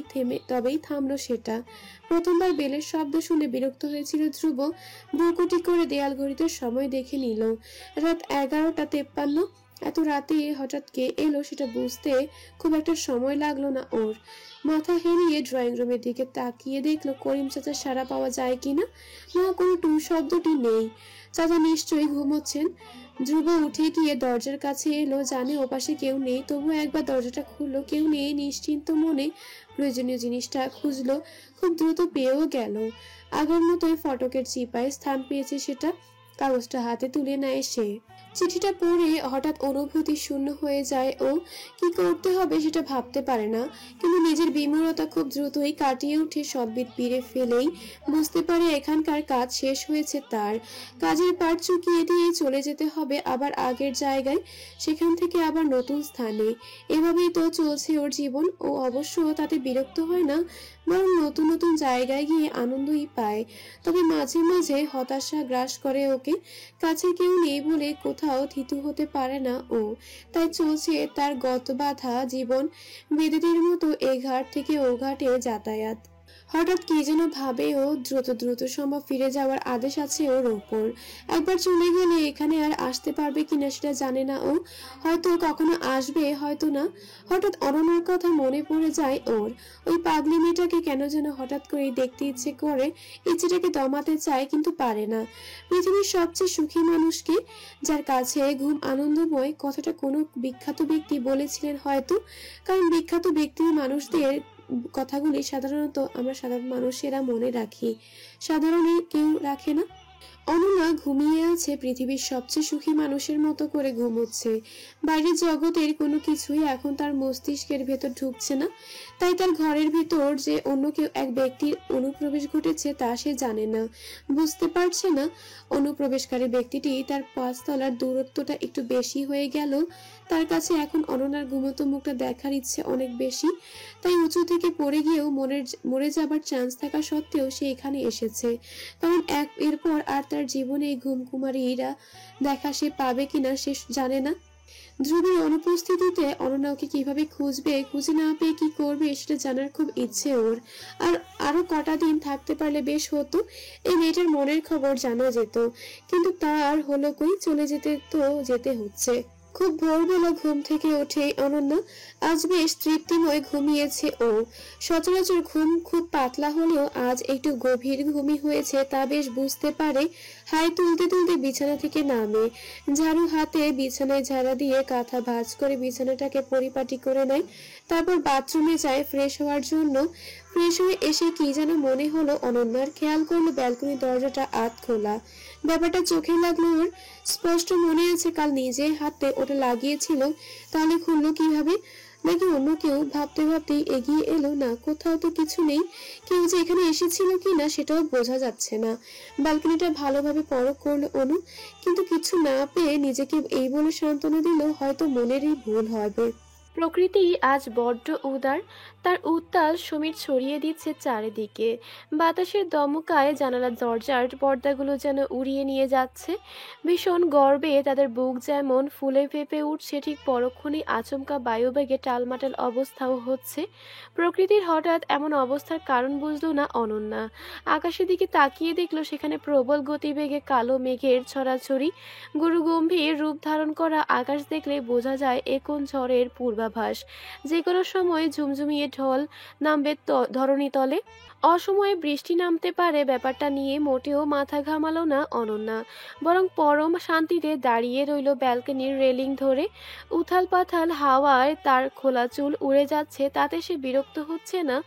তবেই থামলো সেটা। প্রথমবার বেলের শব্দ শুনে বিরক্ত হয়েছিল ধ্রুব। ভ্রুকুটি করে দেয়াল ঘড়িতে সময় দেখে নিল। রাত 11:53। এত রাতে হঠাৎ কে এলো সেটা বুঝতে খুব একটা সময় লাগলো না ওর। মাথা হেরিয়ে ড্রয়িং রুমের দিকে তাকিয়ে দেখলো করিম চাচার সাড়া পাওয়া যায় কিনা। না, কোনো টু শব্দটি নেই। চাচা নিশ্চয়ই ঘুমোচ্ছেন। ধ্রুব উঠে গিয়ে দরজার কাছে এলো, জানে ওপাশে কেউ নেই, তবু একবার দরজাটা খুললো। কেউ নেই। নিশ্চিন্ত মনে প্রয়োজনীয় জিনিসটা খুঁজলো, খুব দ্রুত পেয়েও গেল। আগের মতোই ফটকের চিপায় স্থান পেয়েছে সেটা। কাগজটা হাতে তুলে নেয় সে। চিঠিটা পড়ে হঠাৎ অনুভূতি শূন্য হয়ে যায় ও। কি করতে হবে সেটা ভাবতে পারে না, কিন্তু নিজের বিমূঢ়তা খুব দ্রুতই কাটিয়ে উঠে সদ্বিদ পিড়ে ফেলেই বুঝতে পারে এখানকার কাজ শেষ হয়েছে তার। কাজের পাট চুকিয়ে দিয়ে চলে যেতে হবে আবার আগের জায়গায়, সেখান থেকে আবার নতুন স্থানে। এভাবেই তো চলছে ওর জীবন। ও অবশ্য তাতে বিরক্ত হয় না, বরং নতুন নতুন জায়গায় গিয়ে আনন্দই পায়। তবে মাঝে মাঝে হতাশা গ্রাস করে ওকে। কাছে কেউ নেই বলে কোথাও থিতু হতে পারে না ও। তাই চলছে তার গত বাঁধা জীবন, বেদিদের মতো এ ঘাট থেকে ও ঘাটে যাতায়াত। হঠাৎ কি যেন ভাবে ও, দ্রুত সম্ভব ফিরে যাওয়ার আদেশ আছে ওর ওপর। একবার চলে গেলে এখানে আর আসতে পারবে কিনা সেটা জানে না ও। হয়তো কখনো আসবে, হয়তো না। হঠাৎ অনন্যার কথা মনে পড়ে যায় ওর। ওই পাগলি মেয়েটাকে কেন যেন হঠাৎ করে দেখতে ইচ্ছে করে। ইচ্ছেটাকে দমাতে চায়, কিন্তু পারে না। পৃথিবীর সবচেয়ে সুখী মানুষকে, যার কাছে ঘুম আনন্দময়, কথাটা কোনো বিখ্যাত ব্যক্তি বলেছিলেন হয়তো। কারণ বিখ্যাত ব্যক্তির মানুষদের কথাগুলি সাধারণত আমরা সাধারণ মানুষেরা মনে রাখি, সাধারণ কেউ রাখে না। অনন্যা ঘুমিয়ে আছে, পৃথিবীর সবচেয়ে সুখী মানুষের মতো করে ঘুমোচ্ছে। বাইরের জগতের কোনো কিছুই এখন তার মস্তিষ্কের ভেতর ঢুকছে না। তাই তার ঘরের ভেতর যে অন্য কেউ এক ব্যক্তির অনুপ্রবেশ ঘটেছে তা সে জানে না, বুঝতে পারছে না। অনুপ্রবেশকারী ব্যক্তিটি তার 5 তলার দূরত্বটা একটু বেশি হয়ে গেল। তার কাছে এখন অনন্যার ঘুমন্ত মুখটা দেখার ইচ্ছে অনেক বেশি। তাই উঁচু থেকে পড়ে গিয়েও মরে যাবার চান্স থাকা সত্ত্বেও সে এখানে এসেছে। কারণ এরপর আর তার জীবনে এই ঘুমকুমারীরা দেখা সে পাবে কিনা সে জানে না। ধ্রুবের অনুপস্থিতিতে অনন্যা ওকে কিভাবে খুঁজবে, খুঁজে না পেয়ে কি করবে সেটা জানার খুব ইচ্ছে ওর। আর আরো কটা দিন থাকতে পারলে বেশ হতো, এই মেয়েটার মনের খবর জানা যেত। কিন্তু তার হলো কই, চলে যেতে হচ্ছে। খুব ভোরবেলা ঘুম থেকে ওঠে অনন্যা। আজ বেশ তৃপ্তিময় ঘুমিয়েছে ও। সচরাচর ঘুম খুব পাতলা হলেও আজ একটু গভীর ঘুমই হয়েছে তা বেশ বুঝতে পারে। হাই তুলতে তুলতে বিছানা থেকে নামে, ঝাড়ু হাতে বিছানায় ঝাড়া দিয়ে কাঁথা ভাঁজ করে বিছানাটাকে পরিপাটি করে নেয়। তারপর বাথরুমে যায় ফ্রেশ হওয়ার জন্য। ফ্রেশ হয়ে এসে কি যেন মনে হলো অনন্যার। খেয়াল করলো ব্যালকনির দরজাটা আধ খোলা। ব্যাপারটা চোখে লাগলো ওর। স্পষ্ট মনে আছে কাল নিজে হাতে ওটা লাগিয়েছিল। তাহলে খুললো কিভাবে? নাকি অন্য কেউ? ভাবতে ভাবতেই এগিয়ে এলো। না, কোথাও তো কিছু নেই। কেউ যে এখানে এসেছিল কি না সেটাও বোঝা যাচ্ছে না। ব্যালকনিটা ভালোভাবে পরখ করলো অনু, কিন্তু কিছু না পেয়ে নিজেকে এই বলে সান্ত্বনা দিল হয়তো মনেরই ভুল হবে। প্রকৃতি আজ বড্ড উদার, তার উত্তাল সমীর ছড়িয়ে দিচ্ছে চারিদিকে। বাতাসের দমকায় জানালার দরজার পর্দাগুলো যেন উড়িয়ে নিয়ে যাচ্ছে। ভীষণ গর্বে তাদের বুক যেমন ফুলে ফেঁপে উঠছে, ঠিক পরক্ষণেই আচমকা বায়ুবেগে টালমাটাল অবস্থাও হচ্ছে। প্রকৃতির হঠাৎ এমন অবস্থার কারণ বুঝলো না অনন্যা। আকাশের দিকে তাকিয়ে দেখলো সেখানে প্রবল গতিবেগে কালো মেঘের ছড়াছড়ি। গুরুগম্ভীর রূপ ধারণ করা আকাশ দেখলে বোঝা যায় এ কোন ঝড়ের পূর্বাভাস। যে কোনো সময় ঝুমঝুমিয়ে ঢল নামবে ধরণীতলে। অসময়ে বৃষ্টি নামতে পারে, ব্যাপারটা নিয়ে মোটেও মাথা ঘামালো না অনন্যা, বরং পরম শান্তিতে দাঁড়িয়ে রইল ব্যালকনির রেলিং ধরে। উথাল পাথাল হাওয়ায় তার খোলা চুল উড়ে যাচ্ছে, তাতে সে বিরক্ত হচ্ছে না।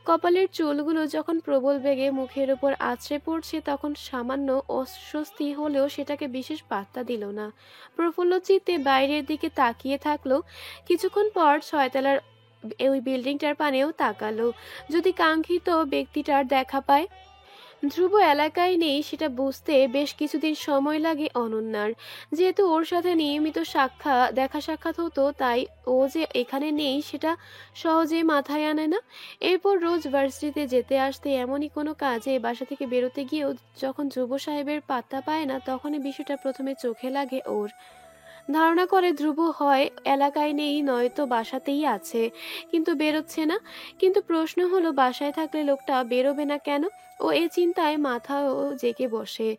কপালের চুলগুলো যখন প্রবল বেগে মুখের উপর আছড়ে পড়ছে তখন সামান্য অস্বস্তি হলেও সেটাকে বিশেষ পাত্তা দিল না। প্রফুল্ল চিত্তে বাইরের দিকে তাকিয়ে থাকলো। কিছুক্ষণ পর 6 তলার ওই বিল্ডিংটার পানেও তাকালো, যদি কাঙ্ক্ষিত ব্যক্তিটার দেখা পায়। ধ্রুব এলাকায় নেই সেটা বুঝতে বেশ কিছুদিন সময় লাগে অনন্যার। যেহেতু ওর সাথে নিয়মিত দেখা সাক্ষাৎ হতো, তাই ও যে এখানে নেই সেটা সহজে মাথায় আনে না। এরপর রোজ ভার্সিটিতে যেতে আসতে, এমনই কোনো কাজে বাসা থেকে বেরোতে গিয়েও যখন ধ্রুব সাহেবের পাত্তা পায় না, তখনই বিষয়টা প্রথমে চোখে লাগে ওর। ধারণা করে ধ্রুব হয় এলাকায় নেই, নয়তো বাসাতেই আছে, কিন্তু বেরোচ্ছে না। কিন্তু প্রশ্ন হলো, বাসায় থাকলে লোকটা বেরোবে না কেন? ও এ চিন্তায় মাথাও জেগে বসে।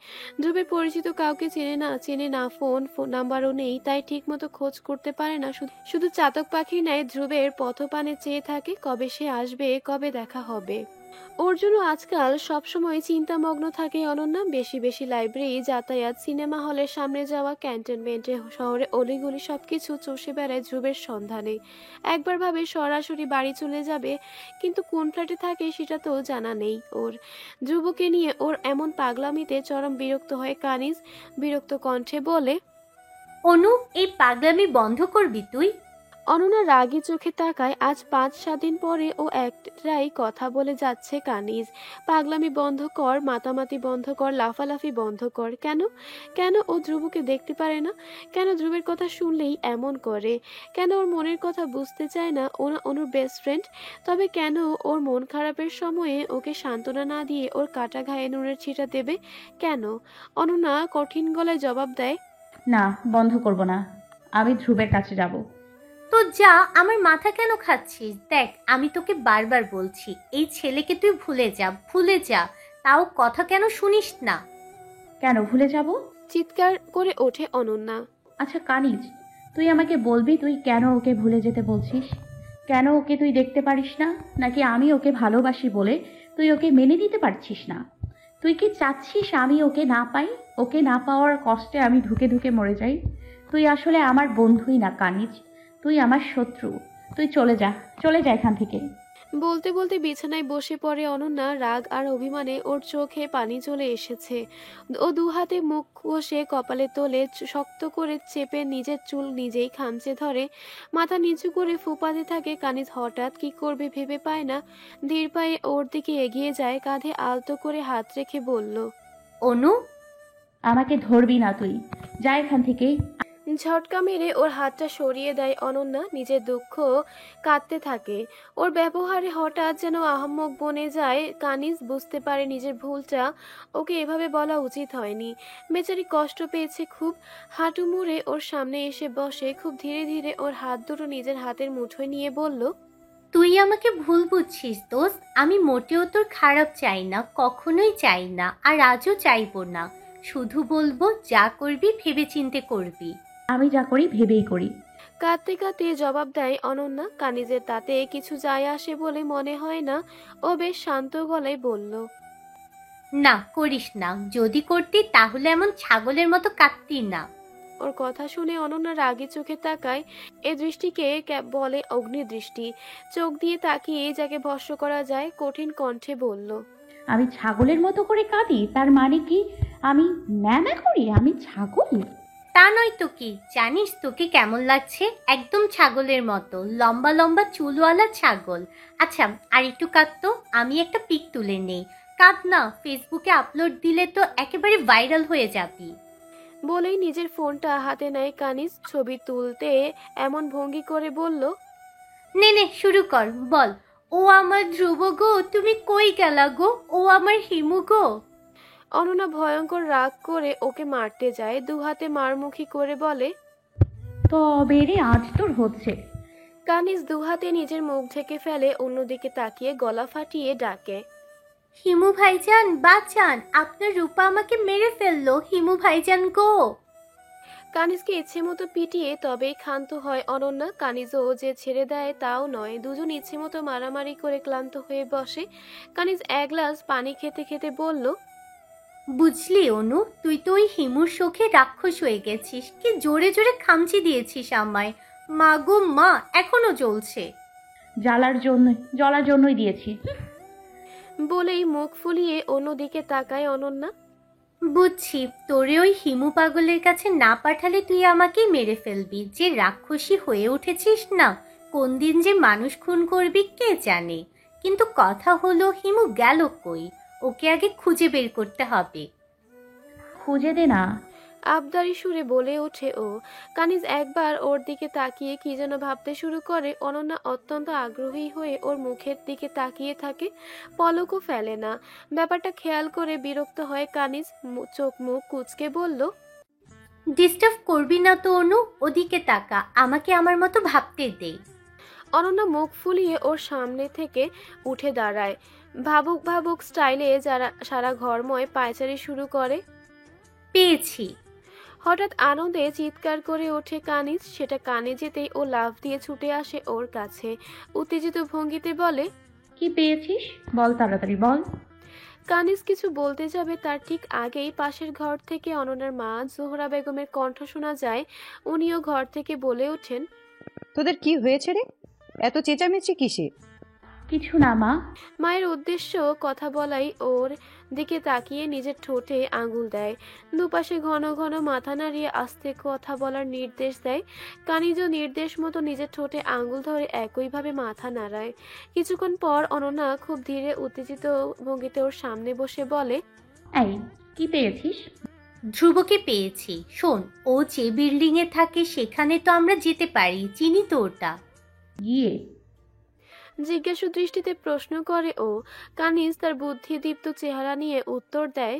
ধ্রুবের পরিচিত কাউকে চেনে না, ফোন নাম্বারও নেই, তাই ঠিক মতো খোঁজ করতে পারে না। শুধু চাতক পাখির ন্যায় ধ্রুবের পথপানে চেয়ে থাকে, কবে সে আসবে, কবে দেখা হবে। ওর জন্য আজকাল সবসময় চিন্তামগ্ন থাকে অনন্যা। বেশি বেশি লাইব্রেরি, যাতায়াত, সিনেমা হলের সামনে যাওয়া, ক্যান্টনমেন্টে শহরে অলিগলি সবকিছু চষে বেড়ায় ধ্রুবের সন্ধানে। একবার ভাবে সরাসরি বাড়ি চলে যাবে, কিন্তু কোন ফ্ল্যাটে থাকে সেটা তো জানা নেই ওর। ধ্রুবকে নিয়ে ওর এমন পাগলামিতে চরম বিরক্ত হয় কানিজ। বিরক্ত কণ্ঠে বলে, অনু, এই পাগলামি বন্ধ করবি তুই? অনন্যা রাগী চোখে তাকায়। আজ 5-7 দিন পরে ও একটাই কথা বলে যাচ্ছে কানিজ, পাগলামি বন্ধ কর, মাতামাতি বন্ধ কর, লাফালাফি বন্ধ কর। কেন? কেন ও ধ্রুবকে দেখতে পারে না? কেন ধ্রুবের কথা শুনলেই এমন করে? কেন ওর মনের কথা বুঝতে চায় না অনুর বেস্ট ফ্রেন্ড? তবে কেন ওর মন খারাপের সময়ে ওকে সান্ত্বনা না দিয়ে ওর কাটা ঘায়ে নুনের ছিটা দেবে? কেন? অনন্যা কঠিন গলায় জবাব দেয়, না, বন্ধ করব না। আমি ধ্রুবের কাছে যাব। তো যা, আমার মাথা কেন খাচ্ছিস? দেখ, আমি তোকে বারবার বলছি, এই ছেলেকে তুই ভুলে যা, ভুলে যা, তাও কথা কেন শুনিস না? কেন ভুলে যাব? চিৎকার করে ওঠে অনন্যা। আচ্ছা কানিজ, তুই আমাকে বলবি তুই কেন ওকে ভুলে যেতে বলছিস? কেন ওকে তুই দেখতে পারিস না? নাকি আমি ওকে ভালোবাসি বলে তুই ওকে মেনে নিতে পারছিস না? তুই কি চাচ্ছিস আমি ওকে না পাই? ওকে না পাওয়ার কষ্টে আমি ধুকে ধুকে মরে যাই? তুই আসলে আমার বন্ধুই না কানিজ, তুই আমার শত্রু। তুই চলে যা, চলে যা এখান থেকে। বলতে বলতে বিছানায় বসে পড়ে অনন্যা। রাগ আর অভিমানে ওর চোখে পানি চলে এসেছে। ও 2 হাতে মুখ ঘষে কপালে তোলে, শক্ত করে চেপে নিজের চুল নিজেই খামচে ধরে, মাথা নিচু করে ফুপাতে থাকে। কানিজ হঠাৎ কি করবে ভেবে পায় না, ধীর পায়ে ওর দিকে এগিয়ে যায়, কাঁধে আলতো করে হাত রেখে বলল, অনু, আমাকে ধরবি না তুই, যা এখান থেকে। ঝটকা মেরে ওর হাতটা সরিয়ে দেয় অনন্যা। নিজের দুঃখ কাঁদতে থাকে। ওর ব্যবহারে হঠাৎ যেন আহাম্মক বনে যায়। কানিজ বুঝতে পারে নিজের ভুলটা, ওকে এভাবে বলা উচিত হয়নি। বেচারি কষ্ট পেয়েছে খুব। হাঁটু মুড়ে ওর সামনে এসে বসে, খুব ধীরে ধীরে ওর হাত দুটো নিজের হাতের মুঠোয় নিয়ে বলল, তুই আমাকে ভুল বুঝছিস দোস্ত। আমি মোটেও তোর খারাপ চাই না, কখনোই চাই না, আর আজও চাইবো না। শুধু বলবো, যা করবি ভেবেচিন্তে করবি। আমি যা করি ভেবেই করি। কাঁদতে কাঁদতে জবাব দেয় অনন্যা। কানিজের তাতে কিছু যায় আসে বলে মনে হয় না। ও বেশ শান্ত গলায় বলল, না করিস না, যদি করতি তাহলে এমন ছাগলের মতো কাঁদতি না। ওর কথা শুনে অনন্যা রাগী চোখে তাকায়। এ দৃষ্টিকে বলে অগ্নিদৃষ্টি। চোখ দিয়ে তাকিয়ে যাকে ভস্ম করা যায়, কঠিন কণ্ঠে বলল, আমি ছাগলের মতো করে কাঁদি? তার মানে কি আমি ন্যামা করি? আমি ছাগল? তা নয় তো কি। জানিস তোকে কেমন লাগছে? একদম ছাগলের মতো, লম্বা লম্বা চুলওয়ালা ছাগল। আচ্ছা, আর একটু কাঁদতো, আমি একটা পিক তুলে নেই। কাঁদ না, ফেসবুকে আপলোড দিলে তো একেবারে ভাইরাল হয়ে যাবি। বলেই নিজের ফোনটা হাতে নেয় কানিজ। ছবি তুলতে এমন ভঙ্গি করে বলল, নে নে, শুরু কর, বল ও আমার ধ্রুব গো, তুমি কই গেলা গো? ও আমার হিমু গো। অনন্যা ভয়ঙ্কর রাগ করে ওকে মারতে যায়, দু হাতে মারমুখী করে বলে। তবে রে আজ তোর হচ্ছে। কানিজ দু হাতে নিজের মুখ ঢেকে ফেলে, অন্যদিকে তাকিয়ে গলা ফাটিয়ে ডাকে। হিমু ভাইজান বাঁচান, আপনার রূপা আমাকে মেরে ফেললো, হিমু ভাইজান গো। কানিজকে ইচ্ছে মতো পিটিয়ে তবেই ক্ষান্ত হয় অনন্যা। কানিজও যে ছেড়ে দেয় তাও নয়, দুজন ইচ্ছে মতো মারামারি করে ক্লান্ত হয়ে বসে। কানিজ এক গ্লাস পানি খেতে খেতে বলল। বুঝলি অনু, তুই তো ওই হিমুর শোকে রাক্ষস হয়ে গেছিস। কি জোরে জোরে খামচি দিয়েছিস আমায়। মা গো মা, এখনো জ্বলছে। জ্বলার জন্যই দিয়েছি। বলেই মুখ ফুলিয়ে অন্যদিকে তাকায় অনন্যা। বুঝছি, তোরে ওই হিমু পাগলের কাছে না পাঠালে তুই আমাকেই মেরে ফেলবি। যে রাক্ষসী হয়ে উঠেছিস না, কোন দিন যে মানুষ খুন করবি কে জানে। কিন্তু কথা হলো, হিমু গেল কই? ওকে আগে খুঁজে বের করতে হবে। খুঁজে দে না। আবদারি সুরে বলে ওঠে ও। কানিজ একবার ওর দিকে তাকিয়ে কি যেন ভাবতে শুরু করে। অনন্যা অত্যন্ত আগ্রহী হয়ে ওর মুখের দিকে তাকিয়ে থাকে, পলকও ফেলে না। ব্যাপারটা খেয়াল করে বিরক্ত হয় কানিজ, চোখ মুখ কুঁচকে বলল। ডিস্টার্ব করবি না তো অনু, ওদিকে তাকা, আমাকে আমার মতো ভাবতে দে। অনন্যা মুখ ফুলিয়ে ওর সামনে থেকে উঠে দাঁড়ায়, ভাবুক ভাবুক স্টাইলে যারা সারা ঘরময় পায়চারি শুরু করে। পেয়েছি। হঠাৎ আনন্দে চিৎকার করে ওঠে কানিজ। সেটা কানে যেতেই ও লাফ দিয়ে ছুটে আসে ওর কাছে, উত্তেজিত ভঙ্গিতে বলে। কি পেয়েছিস বল, তাড়াতাড়ি বল। কানিজ কিছু বলতে যাবে তার ঠিক আগেই পাশের ঘর থেকে অনন্যার মা জোহরা বেগমের কণ্ঠ শোনা যায়। উনিও ঘর থেকে বলে ওঠেন। তোদের কি হয়েছে রে, এত চেঁচামেচি কিসে? কিছু না মা। মায়ের উদ্দেশ্য কথা বলাই ওর দিকে তাকিয়ে নিজের ঠোঁটে আঙুল দেয়, দুপাশে ঘন ঘন মাথা নাড়িয়ে আস্তে কথা বলার নির্দেশ দেয়। কানিজও নির্দেশ মতো নিজের ঠোঁটে আঙুল ধরে একইভাবে মাথা নাড়ায়। কিছুক্ষণ পর অনন্যা খুব ধীরে উত্তেজিত ভঙ্গিতে ওর সামনে বসে বলে। এই কি পেয়েছিস? ধ্রুবকে পেয়েছি। শোন, ও যে বিল্ডিং এ থাকে সেখানে তো আমরা যেতে পারি, চিনি তো ওটা। গিয়ে? জিজ্ঞাসু দৃষ্টিতে প্রশ্ন করে ও। কানিজ তার বুদ্ধিদীপ্ত চেহারা নিয়ে উত্তর দেয়।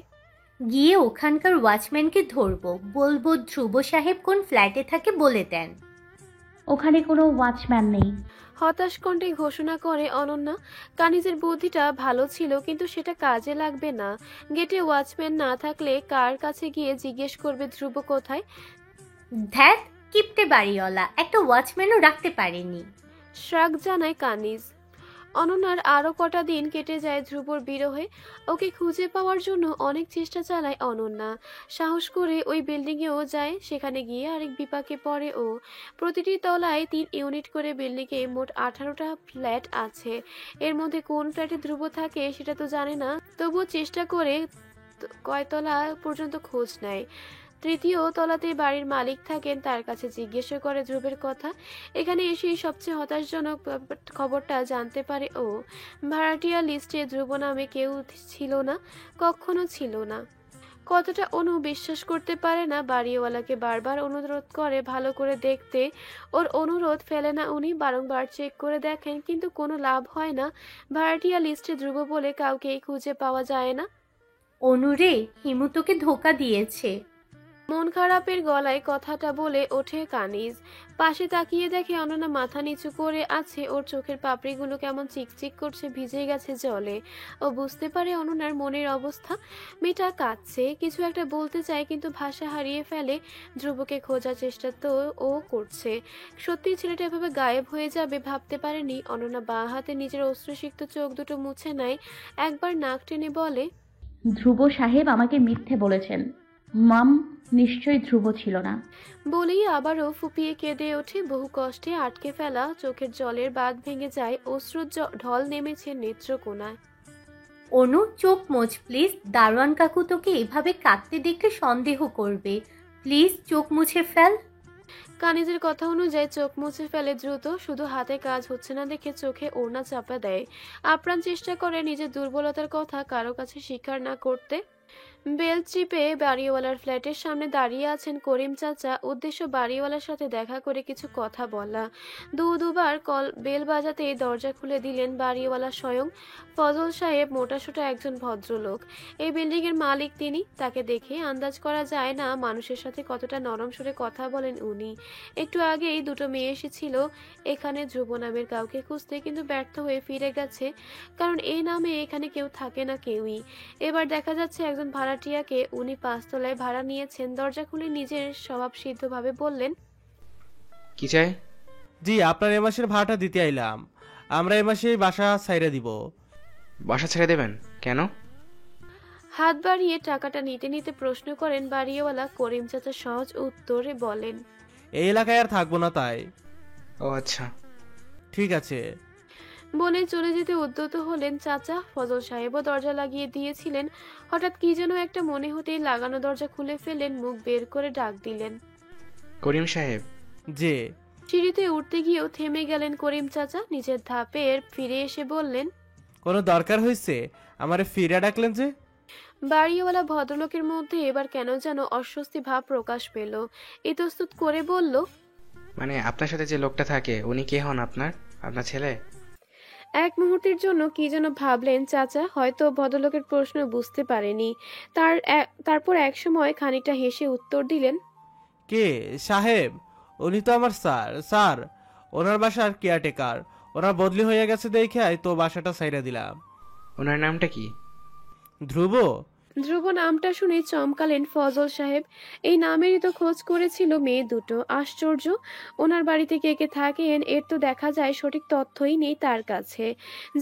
গিয়ে ওখানকার ওয়াচম্যানকে ধরবো, বলবো ধ্রুব সাহেব কোন ফ্ল্যাটে থাকে বলে দেন। ওখানে কোনো ওয়াচম্যান নেই। হতাশ কণ্ঠে ঘোষণা করে অনন্যা। কানিজের বুদ্ধিটা ভালো ছিল, কিন্তু সেটা কাজে লাগবে না। গেটে ওয়াচম্যান না থাকলে কার কাছে গিয়ে জিজ্ঞেস করবে ধ্রুব কোথায়? ধ্যাত, কিপটে বাড়িওয়ালা, একটা ওয়াচম্যানও রাখতে পারেনি। শ্রাগ জানায় কানিজ। অনন্যার আরো কটা দিন কেটে যায় ধ্রুবর বিরহে। ওকে খুঁজে পাওয়ার জন্য অনেক চেষ্টা চালায় অনন্যা। সাহস করে ওই বিল্ডিংয়েও যায়, সেখানে গিয়ে আরেক বিপাকে পড়ে ও। প্রতিটি তলায় 3 ইউনিট করে বিল্ডিংয়ে মোট 18টা ফ্ল্যাট আছে। এর মধ্যে কোন ফ্ল্যাটে ধ্রুব থাকে সেটা তো জানে না, তবুও চেষ্টা করে কয়তলা পর্যন্ত খোঁজ নেয়। 3য় তলাতে বাড়ির মালিক থাকেন, তার কাছে জিজ্ঞেস করে ধ্রুবের কথা। এখানে এসেই সবচেয়ে হতাশজনক খবরটা জানতে পারে ও। ভাড়াটিয়া লিস্টে ধ্রুব নামে কেউ ছিল না, কখনো ছিল না। কতটা অনু বিশ্বাস করতে পারে না। বাড়িওয়ালাকে বারবার অনুরোধ করে ভালো করে দেখতে, ওর অনুরোধ ফেলে না উনি, বারংবার চেক করে দেখেন, কিন্তু কোনো লাভ হয় না। ভাড়াটিয়া লিস্টে ধ্রুব বলে কাউকেই খুঁজে পাওয়া যায় না। অনুরে, হিমু তোকে ধোকা দিয়েছে। মন খারাপের গলায় কথাটা বলে ওঠে কানিজ। পাশে তাকিয়ে দেখে অনন্যা মাথা নিচু করে আছে, ওর চোখের পাপড়িগুলো কেমন চিকচিক করছে, ভিজে গেছে জলে। ও বুঝতে পারে অনন্যার মনের অবস্থা। মেয়েটা কাঁদছে, কিছু একটা বলতে চায় কিন্তু ভাষা হারিয়ে ফেলে। ধ্রুবকে খোঁজার চেষ্টা তো ও করছে। সত্যি ছেলেটা এভাবে গায়েব হয়ে যাবে ভাবতে পারেনি। অনন্যা বাঁ হাতে নিজের অশ্রুসিক্ত চোখ দুটো মুছে নেয়, একবার নাক টেনে বলে। ধ্রুব সাহেব আমাকে মিথ্যে বলেছেন। মাম, নিশ্চয়ই ধ্রুব ছিল না। বলেই আবারও ফুপিয়ে কেঁদে ওঠে। বহু কষ্টে আটকে ফেলা চোখের জলের বাঁধ ভেঙে যায়, অশ্রুর ঢল নেমেছে নেত্রকোনায়। অনু, চোখ মোচ প্লিজ। দারোয়ান কাকু তোকে এভাবে কাঁদতে দেখলে সন্দেহ করবে। প্লিজ চোখ মুছে ফেল। কানিজের কথা অনুযায়ী চোখ মুছে ফেলে দ্রুত। শুধু হাতে কাজ হচ্ছে না দেখে চোখে ওড়না চাপা দেয়। আপ্রাণ চেষ্টা করে নিজের দুর্বলতার কথা কারো কাছে স্বীকার না করতে। বেল চিপে বাড়িওয়ালার ফ্ল্যাটের সামনে দাঁড়িয়ে আছেন করিম চাচা। উদ্দেশ্য বাড়িওয়ালার সাথে দেখা করে কিছু কথা বলা। দুবার বেল বাজাতেই দরজা খুলে দিলেন বাড়িওয়ালা স্বয়ং ফজল সাহেব, মোটাসোটা একজন ভদ্রলোক। এই বিল্ডিং এর মালিক তিনি। তাকে দেখে আন্দাজ করা যায় না মানুষের সাথে কতটা নরম সুরে কথা বলেন উনি। একটু আগেই দুটো মেয়ে এসেছিল এখানে ধ্রুব নামের কাউকে খুঁজতে, কিন্তু ব্যর্থ হয়ে ফিরে গেছে, কারণ এই নামে এখানে কেউ থাকে না কেউই। এবার দেখা যাচ্ছে একজন ভাড়াটিয়াকে উনি 5 তলায় ভাড়া নিয়েছেন। দরজা খুলে নিজের স্বভাব সিদ্ধভাবে বললেন, কি চাই? জি, আপনার এ মাসের ভাড়াটা দিতে আইলাম। আমরা এ মাসে বাসা ছাইরা দিব। বাসা ছেড়ে দেবেন কেন? হাত বাড়িয়ে টাকাটা নিতে নিতে প্রশ্ন করেন বাড়িওয়ালা। করিম চাচা সহজ উত্তরে বলেন, এই এলাকায় আর থাকবো না তাই। ও আচ্ছা, ঠিক আছে বলে চলে যেতে উদ্যত হলেন চাচা। ফজল সাহেবও দরজা লাগিয়ে দিয়েছিলেন। হঠাৎ কি যেন একটা মনে হতেই লাগানো দরজা খুলে ফেলেন, মুখ বের করে ডাক দিলেন, করিম সাহেব। যে সিঁড়িতে উঠতে গিয়েও থেমে গেলেন করিম চাচা। নিজের ধাপের ফিরে এসে বললেন, কোনো দরকার হয়েছে? আমারে ফিরে ডাকলেন যে? বাড়িওয়ালা ভদ্রলোকের মধ্যে এবার কেন যেন অস্বস্তি ভাব প্রকাশ পেল। ইতস্তত করে বলল, মানে আপনার সাথে যে লোকটা থাকে উনি কে হন? আপনার ছেলে? এক মুহূর্তের জন্য কি যেন ভাবলেন চাচা, হয়তো ভদ্রলোকের প্রশ্ন বুঝতে পারেনি। তারপর এক সময় খানিকটা হেসে উত্তর দিলেন, কে সাহেব? উনি তো আমার স্যার ওনার বাসার কেয়ারটেকার। ওনার বদলি হয়ে গেছে দেখে তো বাসাটা ছাইরা দিলাম। ওনার নামটা কি? ধ্রুব। ধ্রুব নামটা শুনে চমকালেন ফজল সাহেব। এই নামেরই তো খোঁজ করেছিল মেয়ে দুটো। আশ্চর্য, ওনার বাড়িতে কে কে থাকেন এর তো দেখা যায় সঠিক তথ্যই নেই তার কাছে।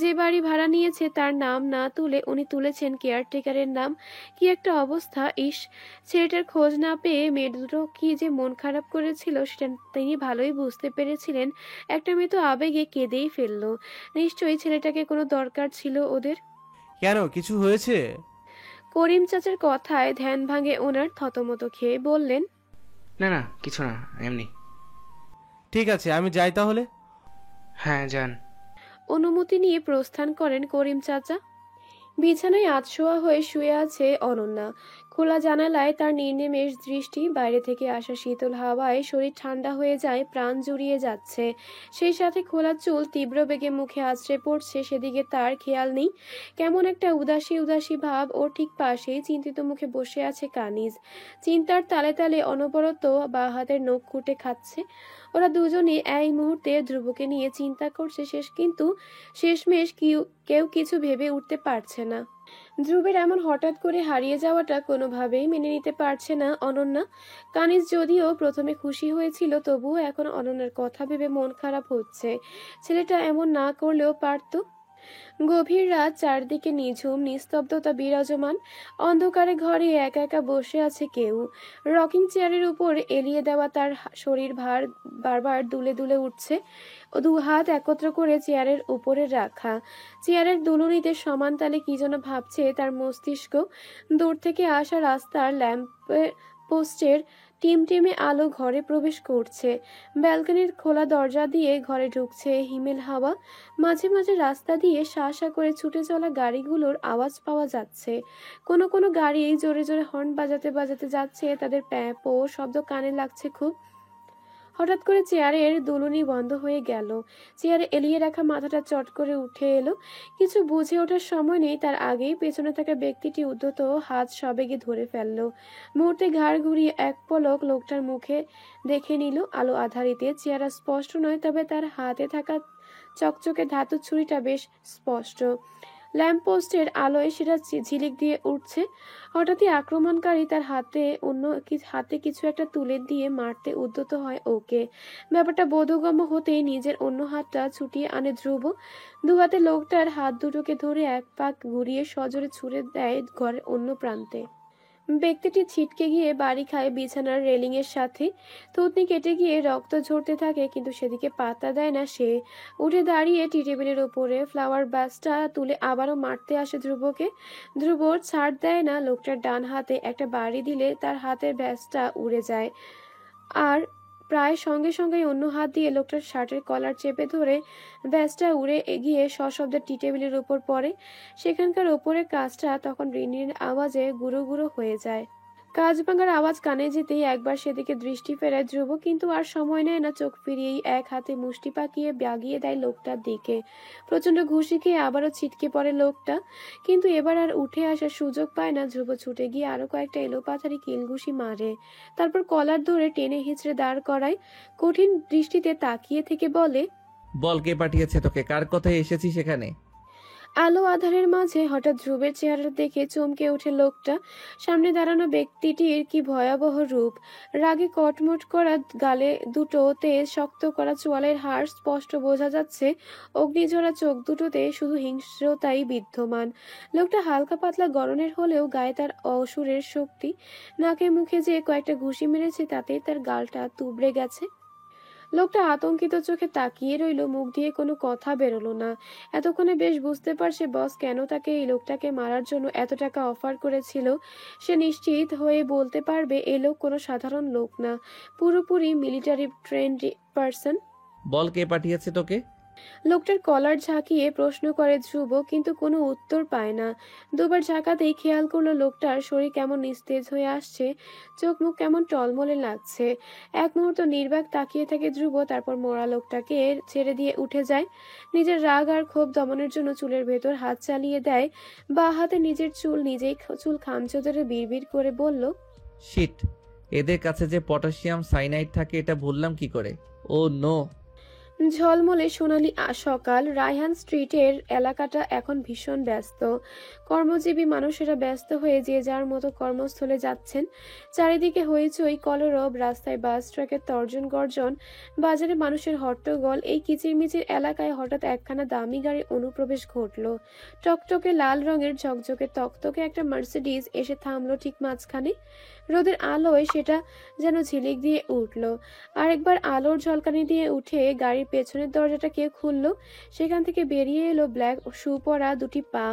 যে বাড়ি ভাড়া নিয়েছে তার নাম না তুলে উনি তুলেছেন কেয়ারটেকারের নাম। কি একটা অবস্থা! ইস, ছেলেটার খোঁজ না পেয়ে মেয়ে দুটো কি যে মন খারাপ করেছিল সেটা তিনি ভালোই বুঝতে পেরেছিলেন। একটা মেয়ে তো আবেগে কেঁদেই ফেললো। নিশ্চয়ই ছেলেটাকে কোনো দরকার ছিল ওদের। কেন, কিছু হয়েছে? করিম চাচার কথায় ধ্যান ভাঙে ওনার। থতমত খেয়ে বললেন, না না, কিছু না, এমনি। ঠিক আছে, আমি যাই তাহলে। হ্যাঁ যান। অনুমতি নিয়ে প্রস্থান করেন করিম চাচা। বিছানায় আধশোয়া হয়ে শুয়ে আছে অনন্যা। খোলা জানালায় তার নির্নিমেষ দৃষ্টি। বাইরে থেকে আসা শীতল হাওয়ায় শরীর ঠান্ডা হয়ে যায়, প্রাণ জুড়িয়ে যাচ্ছে। সেই সাথে খোলা চুল তীব্র বেগে মুখে আছড়ে পড়ছে, সেদিকে তার খেয়াল নেই। কেমন একটা উদাসী উদাসী ভাব। ওর ঠিক পাশেই চিন্তিত মুখে বসে আছে কানিজ। চিন্তার তালে তালে অনবরত বা হাতের নখ খুঁটে খাচ্ছে। ওরা দুজনে এই মুহূর্তে ধ্রুবকে নিয়ে চিন্তা করছে, কিন্তু শেষমেশ কেউ কিছু ভেবে উঠতে পারছে না। ধ্রুবের এমন হঠাৎ করে হারিয়ে যাওয়াটা কোনোভাবেই মেনে নিতে পারছে না অনন্যা। কানিজ যদিও প্রথমে খুশি হয়েছিল, তবুও এখন অনন্যার কথা ভেবে মন খারাপ হচ্ছে। ছেলেটা এমন না করলেও পারতো। গভীর রাত, চারদিকে নিঝুম নিস্তব্ধতা বিরাজমান। অন্ধকারে ঘরে একা একা বসে আছে কেউ। রকিং চেয়ারের উপর এলিয়ে দেওয়া তার শরীর ভার বারবার দুলে দুলে উঠছে। দু হাত একত্র করে চেয়ারের উপরে রাখা। চেয়ারের দুলুনিতে সমান তালে কি যেন ভাবছে তার মস্তিষ্ক। দূর থেকে আসা রাস্তার ল্যাম্প পোস্টের টিমটিমে আলো ঘরে প্রবেশ করছে। ব্যালকনির খোলা দরজা দিয়ে ঘরে ঢুকছে হিমেল হাওয়া। মাঝে মাঝে রাস্তা দিয়ে শা শা করে ছুটে চলা গাড়িগুলোর আওয়াজ পাওয়া যাচ্ছে। কোনো কোনো গাড়ি জোরে জোরে হর্ন বাজাতে বাজাতে যাচ্ছে, তাদের প্যাঁ পো শব্দ কানে লাগছে খুব। হঠাৎ করে চেয়ারের দুলুনি বন্ধ হয়ে গেল। চেয়ারে এলিয়ে রাখা মাথাটা চট করে উঠে এলো। কিছু বুঝে ওঠার সময় নেই, তার আগেই পেছনে থাকা ব্যক্তিটি উদ্যত হাত সবেগে ধরে ফেলল। মুহূর্তে ঘাড় ঘুরিয়ে এক পলক লোকটার মুখে দেখে নিল। আলো আধারিতে চেহারা স্পষ্ট নয়, তবে তার হাতে থাকা চকচকে ধাতু ছুরিটা বেশ স্পষ্ট। ল্যাম্পপোস্টের আলোয় সেটা ঝিলিক দিয়ে উঠছে। হঠাৎই আক্রমণকারী তার হাতে কিছু একটা তুলে দিয়ে মারতে উদ্যত হয় ওকে। ব্যাপারটা বোধগম্য হতেই নিজের অন্য হাতটা ছুটিয়ে আনে ধ্রুব। দু হাতে লোকটার হাত দুটোকে ধরে এক পাক ঘুরিয়ে সজোরে ছুঁড়ে দেয় ঘরের অন্য প্রান্তে। ব্যক্তিটি ছিটকে গিয়ে বাড়ি খায় বিছানার রেলিং এর সাথে। থুতনি কেটে গিয়ে রক্ত ঝরতে থাকে, কিন্তু সেদিকে পাত্তা দেয় না সে। উঠে দাঁড়িয়ে টি টেবিলের উপরে ফ্লাওয়ার ব্যাসটা তুলে আবারও মারতে আসে ধ্রুবকে। ধ্রুব ছাড় দেয় না। লোকটার ডান হাতে একটা বাড়ি দিলে তার হাতের ব্যাসটা উড়ে যায়, আর প্রায় সঙ্গে সঙ্গেই অন্য হাত দিয়ে লোকটার শার্টের কলার চেপে ধরে ব্যাসটা উড়ে এগিয়ে সশব্দে টি টেবিলের উপর পড়ে। সেখানকার ওপরের কাজটা তখন রিনির আওয়াজে গুঁড়ো গুঁড়ো হয়ে যায়। কাজ ভাঙার আওয়াজ কানে যেতেই একবার সেদিকে দৃষ্টি ফেরায় ধ্রুব, কিন্তু আর সময় নেয় না। চোখ ফিরিয়েই এক হাতে মুষ্টি পাকিয়ে বাগিয়ে দেয় লোকটার দিকে। প্রচন্ড ঘুষি খেয়ে আবারও ছিটকে পড়ে লোকটা, কিন্তু এবার আর উঠে আসার সুযোগ পায় না। ধ্রুব ছুটে গিয়ে আরো কয়েকটা এলোপাথারি কিলঘুষি মারে, তারপর কলার ধরে টেনে হিঁচড়ে দাঁড় করায়। কঠিন দৃষ্টিতে তাকিয়ে থেকে বলে, বল কে পাঠিয়েছে তোকে, কার কথায় এসেছি সেখানে? আলো আধারের মাঝে হঠাৎ ধ্রুবের চেহারা দেখে চমকে ওঠে লোকটা। সামনে দাঁড়ানো ব্যক্তিটির কি ভয়াবহ রূপ! রাগে কটমট করা গালে দুটোতে শক্ত করা চোয়ালের হাড় স্পষ্ট বোঝা যাচ্ছে। অগ্নিঝরা চোখ দুটোতে শুধু হিংস্রতাই বিদ্যমান। লোকটা হালকা পাতলা গড়নের হলেও গায়ে তার অসুরের শক্তি। নাকে মুখে যে কয়েকটা ঘুষি মেরেছে তাতেই তার গালটা তুবড়ে গেছে। লোকটা আতঙ্কিত চোখে তাকিয়ে রইল, মুখ দিয়ে কোনো কথা বেরোলো না। এতক্ষণে বেশ বুঝতে পারছে বস কেন তাকে এই লোকটাকে মারার জন্য এত টাকা অফার করেছিল। সে নিশ্চিত হয়ে বলতে পারবে এই লোক কোনো সাধারণ লোক না, পুরোপুরি মিলিটারি ট্রেন্ড পারসন। বল কে পাঠিয়েছে তোকে? লোকটার কলার ঝাঁকিয়ে প্রশ্ন করে ধ্রুব, কিন্তু কোনো উত্তর পায় না। দুবার ঝাঁকাতেই খেয়াল করলো লোকটার শরীর কেমন নিস্তেজ হয়ে আসছে, চোখ মুখ কেমন টলমলে লাগছে। এক মুহূর্ত নির্বাক তাকিয়ে থাকে ধ্রুব, তারপর মরা লোকটাকে ছেড়ে দিয়ে উঠে যায়। নিজের রাগ আর ক্ষোভ দমনের জন্য চুলের ভেতর হাত চালিয়ে দেয়। বা হাতে নিজের চুল নিজেই চুল খামচে ধরে বিড়বিড় করে বলল, শিট, এদের কাছে যে পটাশিয়াম সাইনাইড থাকে এটা ভুললাম কি করে। ও নো। ঝলমলে সোনালি সকাল। রায়হান স্ট্রিটের এলাকাটা এখন ভীষণ ব্যস্ত। কর্মজীবী মানুষেরা ব্যস্ত হয়ে যে যার মতো কর্মস্থলে যাচ্ছেন। চারিদিকে হইচই কলরব, রাস্তায় বাস ট্রাকের তর্জন গর্জন, বাজারে মানুষের হট্টগোল। এই কিচিরমিচির এলাকায় হঠাৎ একখানা দামি গাড়ির অনুপ্রবেশ ঘটল। টকটকে লাল রঙের ঝকঝকে তকতকে একটা মার্সিডিজ এসে থামলো ঠিক মাঝখানে। রোদের আলোয় সেটা যেন ঝিলিক দিয়ে উঠল। আরেকবার আলোর ঝলকানি দিয়ে উঠে গাড়ির পেছনের দরজাটা কে খুললো। সেখান থেকে বেরিয়ে এলো ব্ল্যাক শু পরা দুটি পা।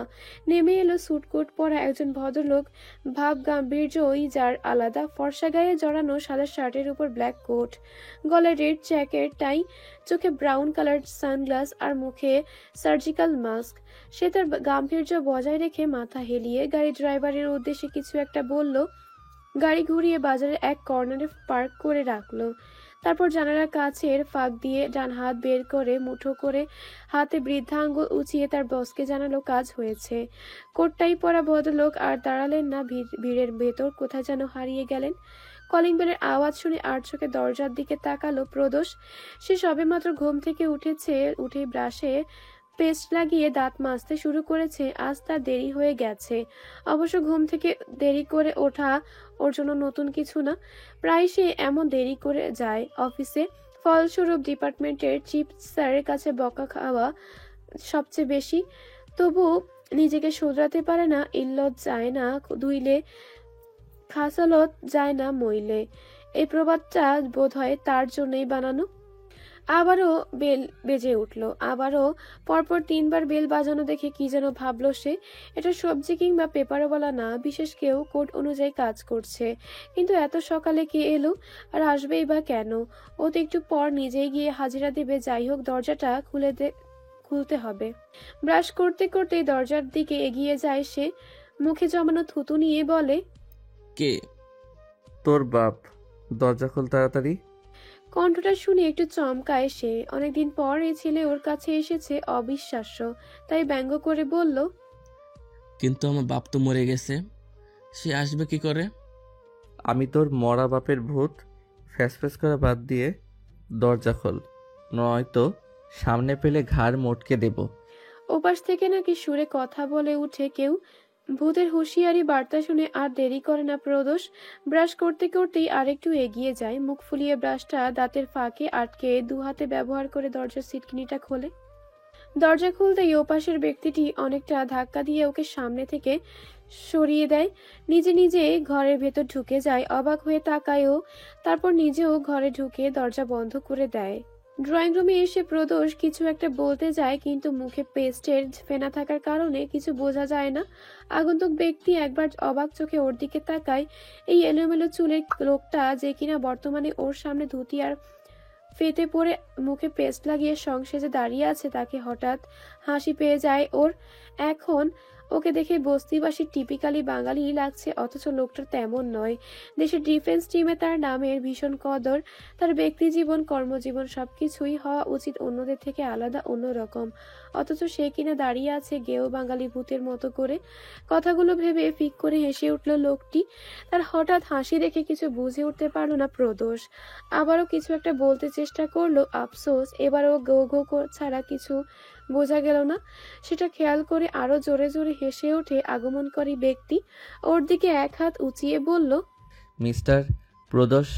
নেমে এলো সুটকোট পরা একজন ভদ্রলোক, ভাব গাম্ভীর্যই যার আলাদা। ফর্সা গায়ে জড়ানো সাদা শার্টের উপর ব্ল্যাক কোট, গলায় রেড জ্যাকেট টাই, চোখে ব্রাউন কালার সানগ্লাস আর মুখে সার্জিক্যাল মাস্ক। সে তার গাম্ভীর্য বজায় রেখে মাথা হেলিয়ে গাড়ি ড্রাইভারের উদ্দেশ্যে কিছু একটা বলল। গাড়ি ঘুরিয়ে বাজারের এক কর্নারে পার্ক করে রাখলো। তারপর জানালার কাছের ফাঁক দিয়ে ডান হাত বের করে মুঠো করে হাতে বৃদ্ধা আঙ্গুল উঁচিয়ে তার বসকে জানালো কাজ হয়েছে। কোটটাই পরা ভদ্রলোক আর দাঁড়ালেন না, ভিড়ের ভেতর কোথায় যেন হারিয়ে গেলেন। কলিং বেলের আওয়াজ শুনে আর চোখে দরজার দিকে তাকালো প্রদোষ। সে সবেমাত্র ঘুম থেকে উঠেছে, উঠে ব্রাশে পেস্ট লাগিয়ে দাঁত মাজতে শুরু করেছে। আজ তার দেরি হয়ে গেছে। অবশ্য ঘুম থেকে দেরি করে ওঠা ওর জন্য নতুন কিছু না, প্রায় সে এমন দেরি করে যায় অফিসে। ফলস্বরূপ ডিপার্টমেন্টের চিফ স্যারের কাছে বকা খাওয়া সবচেয়ে বেশি। তবু নিজেকে শুধরাতে পারে না। ইল্লত যায় না ধুইলে, খাসালত যায় না মইলে। এই প্রবাদটা বোধহয় তার জন্যই বানানো। আবারও বেল বেজে উঠল। আবারও পরপর 3 বার বেল বাজানো দেখে কি যেন ভাবলো সে। এটা সবজি কিংবা পেপারওয়ালা না, বিশেষ কেউ কোড অনুযায়ী কাজ করছে। কিন্তু এত সকালে কে এলো আর আসবেই বা কেন? ও তো একটু পর নিজেই গিয়ে হাজিরা দেবে। যাই হোক, দরজাটা খুলতে হবে। ব্রাশ করতে করতে দরজার দিকে এগিয়ে যায় সে। মুখে জমানো থুতু নিয়ে বলে, কে? তোর বাপ। দরজা খোল তাড়াতাড়ি। কণ্ঠটা শুনে একটু চমকায় সে। অনেকদিন পর এই ছেলে ওর কাছে এসেছে, অবিশ্বাস্য। তাই ব্যঙ্গ করে বলল, কিন্তু আমার বাপ তো মরে গেছে, সে আসবে কি করে? আমি তোর মরা বাপের ভূত। ফ্যাস করা বাদ দিয়ে দরজা খোল, নয়তো সামনে পেলে ঘাড় মটকে দেব। ওপাশ থেকে নাকি সুরে কথা বলে উঠে কেউ। ভূতের হুঁশিয়ারি বার্তা শুনে আর দেরি করে না প্রদোষ। ব্রাশ করতে করতেই আরেকটু এগিয়ে যায়। মুখ ফুলিয়ে ব্রাশটা দাঁতের ফাঁকে আটকে 2 হাতে ব্যবহার করে দরজার সিটকিনিটা খোলে। দরজা খুলতেই ওপাশের ব্যক্তিটি অনেকটা ধাক্কা দিয়ে ওকে সামনে থেকে সরিয়ে দেয়। নিজে নিজে ঘরের ভেতর ঢুকে যায়। অবাক হয়ে তাকায়ও, তারপর নিজেও ঘরে ঢুকে দরজা বন্ধ করে দেয়। ড্রয়িং রুমে এসে প্রদোষ কিছু একটা বলতে যায়, কিন্তু মুখে পেস্টের ফেনা থাকার কারণে কিছু বোঝা যায় না। আগন্তুক ব্যক্তি একবার অবাক চোখে ওর দিকে তাকায়। এই এলোমেলো চুলের লোকটা, যে কিনা বর্তমানে ওর সামনে ধুতি আর ফেটে পড়ে মুখে পেস্ট লাগিয়ে সংসেজে দাঁড়িয়ে আছে, তাকে হঠাৎ হাসি পেয়ে যায় ওর। এখন ওকে দেখে বস্তিবাসী টিপিক্যালি বাঙালি লাগছে, অথচ লোকটা তেমন নয়। দেশের ডিফেন্স টিমে তার নামের ভীষণ কদর। তার ব্যক্তি জীবন, কর্মজীবন সবকিছুই হওয়া উচিত অন্যদের থেকে আলাদা, অন্যরকম। অথচ সে কিনা দাঁড়িয়ে আছে গেও বাঙালি ভূতের মতো করে। কথাগুলো ভেবে ফিক করে হেসে উঠল লোকটি। তার হঠাৎ হাসি দেখে কিছু বুঝে উঠতে পারল না প্রদোষ। আবারও কিছু একটা বলতে চেষ্টা করলো, আফসোস এবারও গো গো ছাড়া কিছু বোঝা গেল না। সেটা খেয়াল করে আরো জোরে জোরে হেসে ওঠে আগমনকারী ব্যক্তি। ওর দিকে এক হাত উঁচিয়ে বলল, মিস্টার প্রদোষ